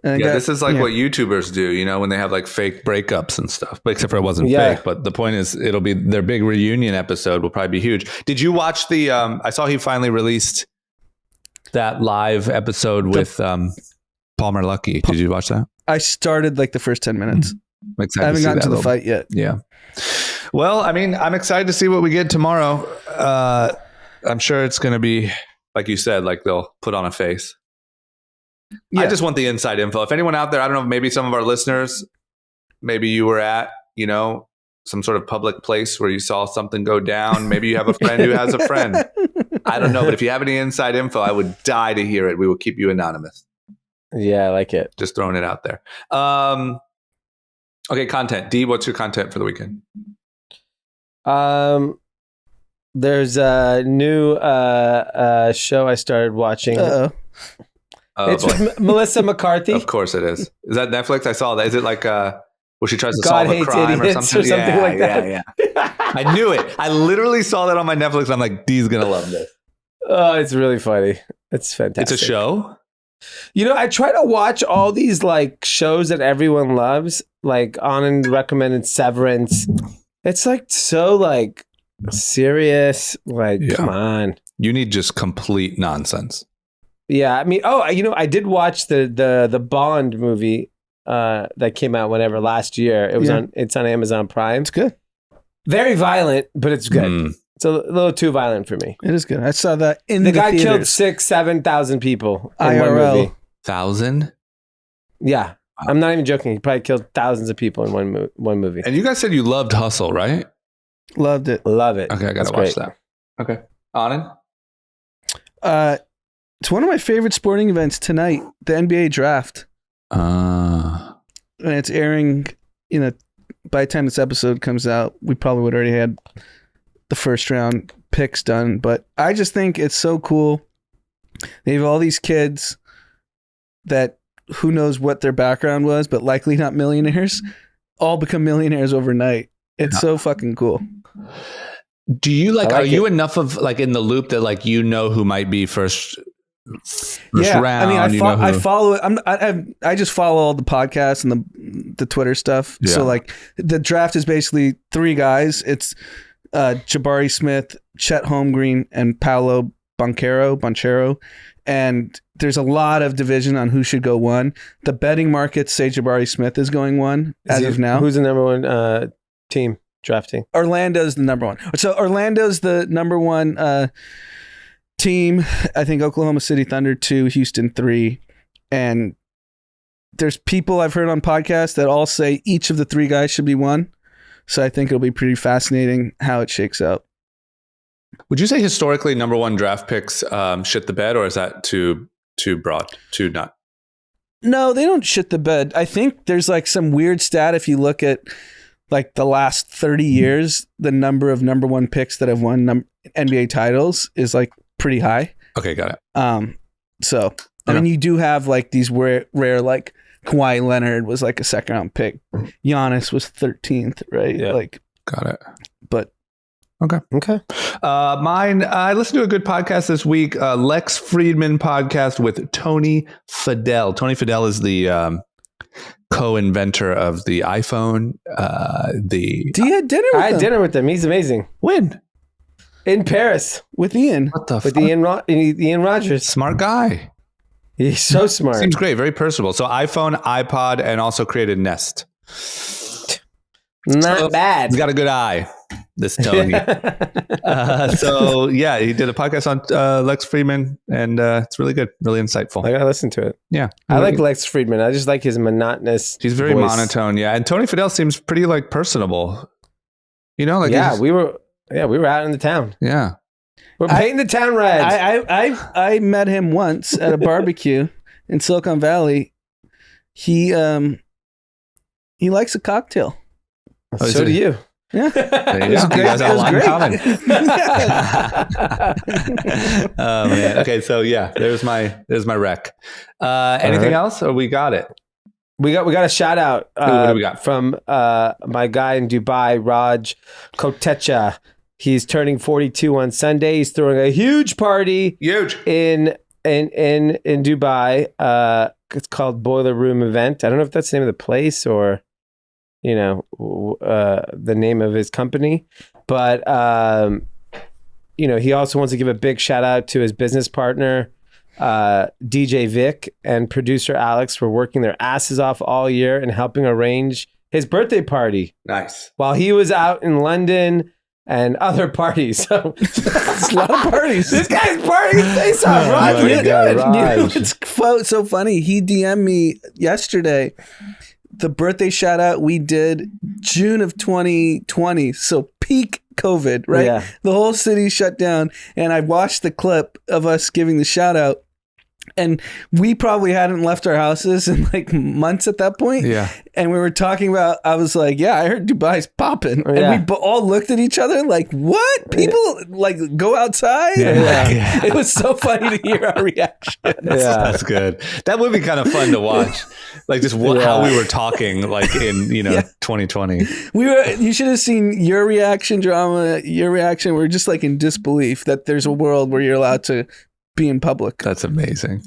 And this is like what YouTubers do, you know, when they have like fake breakups and stuff. But except for it wasn't fake. But the point is, it'll be their big reunion episode will probably be huge. Did you watch the? I saw he finally released that live episode with Palmer Luckey. Did you watch that? I started like the first 10 minutes. I'm excited I haven't gotten to the little fight yet. Yeah. Well, I mean, I'm excited to see what we get tomorrow. I'm sure it's going to be, like you said, like they'll put on a face. Yeah. I just want the inside info. If anyone out there, I don't know, maybe some of our listeners, maybe you were at, you know, some sort of public place where you saw something go down. Maybe you have a friend who has a friend. I don't know. But if you have any inside info, I would die to hear it. We will keep you anonymous. Yeah, I like it. Just throwing it out there. Okay, content. Dee, what's your content for the weekend? There's a new show I started watching. It's with Melissa McCarthy. Of course it is. Is that Netflix? I saw that. Is it like where she tries to God solve a crime or something? Like that. Yeah. I knew it. I literally saw that on my Netflix. And I'm like, Dee's gonna love this. Oh, it's really funny. It's fantastic. It's a show. You know, I try to watch all these like shows that everyone loves. Like Anand recommended Severance. It's like so like serious. Like, come on. You need just complete nonsense. Yeah, I mean, I did watch the Bond movie that came out last year. It was it's on Amazon Prime. It's good. Very violent, but it's good. Mm. It's a little too violent for me. It is good. I saw that in The the guy killed theaters. 7,000 people in one IRL. movie. 1,000? Yeah. I'm not even joking. He probably killed thousands of people in one movie. And you guys said you loved Hustle, right? Loved it. Love it. Okay, I That's gotta watch great. that. Okay. Anand? It's one of my favorite sporting events tonight, the NBA draft. And it's airing, by the time this episode comes out, we probably would already had the first round picks done. But I just think it's so cool. They have all these kids that who knows what their background was, but likely not millionaires, all become millionaires overnight. It's so fucking cool. Do you I like are you it. enough of like in the loop that like who might be first round? I mean, I who- follow it. I just follow all the podcasts and the Twitter stuff. Yeah. So like the draft is basically three guys. It's Jabari Smith, Chet Holmgreen, and Paolo Banchero. And there's a lot of division on who should go one. The betting markets say Jabari Smith is going one as of now. Who's the number one team drafting? Orlando's the number one. So Orlando's the number one team. I think Oklahoma City Thunder 2, Houston 3. And there's people I've heard on podcasts that all say each of the three guys should be one. So I think it'll be pretty fascinating how it shakes out. Would you say historically number one draft picks shit the bed, or is that too broad, too not? No, they don't shit the bed. I think there's like some weird stat if you look at like the last 30 years, the number of number one picks that have won NBA titles is like pretty high. Okay, got it. So I mean, you do have like these rare like Kawhi Leonard was like a second round pick. Giannis was 13th, right? Yeah. Like, Got it. but Okay. Mine, I listened to a good podcast this week, Lex Friedman podcast with Tony Fadell. Tony Fadell is the co-inventor of the iPhone. do you had dinner with I had him? dinner with him. He's amazing. When? In Paris With Ian? What the with fuck? Ian Rogers. Smart guy. He's so smart. Seems great. Very personable. So iPhone, iPod, and also created Nest. Not bad. He's got a good eye, this Tony. So yeah, he did a podcast on Lex Friedman, and it's really good, really insightful. I gotta listen to it. Yeah, I like Lex Friedman. I just like his monotonous. he's very voice. monotone. Yeah, and Tony Fadell seems pretty like personable. Like Yeah, he's- we were out in the town. yeah. We're painting the town red. I met him once at a barbecue in Silicon Valley. He likes a cocktail. Oh, is so it- do you. Yeah. There It you was go. great. You guys have a It was lot in great. common. Oh man. Okay, so yeah, there's my rec. Anything else, or we got it? We got a shout out What do we got? from my guy in Dubai, Raj Kotecha. He's turning 42 on Sunday. He's throwing a huge party Huge. in Dubai. It's called Boiler Room Event. I don't know if that's the name of the place or the name of his company, but he also wants to give a big shout out to his business partner, DJ Vic, and producer Alex for working their asses off all year and helping arrange his birthday party Nice. while he was out in London and other parties. So It's a lot of parties. this guy's partying his face off. Raj, what are you God, doing? Raj. It's so funny. He DM'd me yesterday. The birthday shout out we did June of 2020. So peak COVID, right? Yeah. The whole city shut down. And I watched the clip of us giving the shout out. And we probably hadn't left our houses in like months at that point. Yeah. And we were talking about, I was like, yeah, I heard Dubai's popping. Yeah. And we all looked at each other like, what? People like go outside? Yeah. It was so funny to hear our reaction. Yeah. That's good. That would be kind of fun to watch. Like just how we were talking like in, 2020. You should have seen your reaction, drama, your reaction. We're just like in disbelief that there's a world where you're allowed to be in public. That's amazing.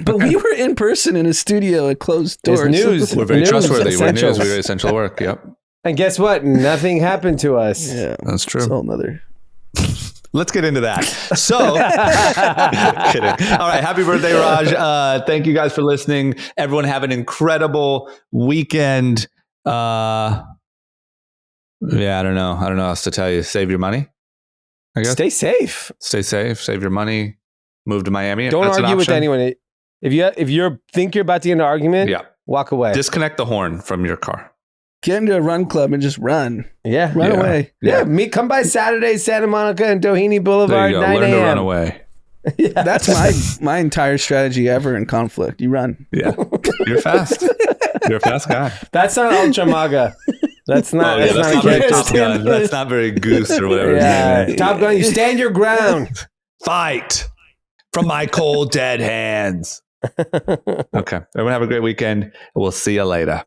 But we were in person in a studio at closed doors. news. We're very News, trustworthy. We're essential. news. We're essential work. Yep. And guess what? Nothing happened to us. Yeah. That's true. It's a whole nother. Let's get into that. So, kidding. All right. Happy birthday, Raj. Thank you guys for listening. Everyone have an incredible weekend. Yeah, I don't know. I don't know what else to tell you. Save your money, I guess. Stay safe. Stay safe. Save your money. Move to Miami. Don't That's an argue with option. anyone. If you think you're about to get into an argument, Yeah. walk away. Disconnect the horn from your car. Get into a run club and just run. yeah. Run Yeah. away. Yeah, come by Saturday, Santa Monica and Doheny There Boulevard, you go. 9 Learn to run a.m. away. Yeah. That's my entire strategy ever in conflict. You run. Yeah. You're fast. You're a fast guy. That's not Ultra MAGA. That's not. Oh, yeah, that's not a very character. Top Gun. That's not very Goose or whatever. his Yeah, name is. Top Gun. You stand your ground. Fight from my cold, dead hands. Okay. Everyone have a great weekend. We'll see you later.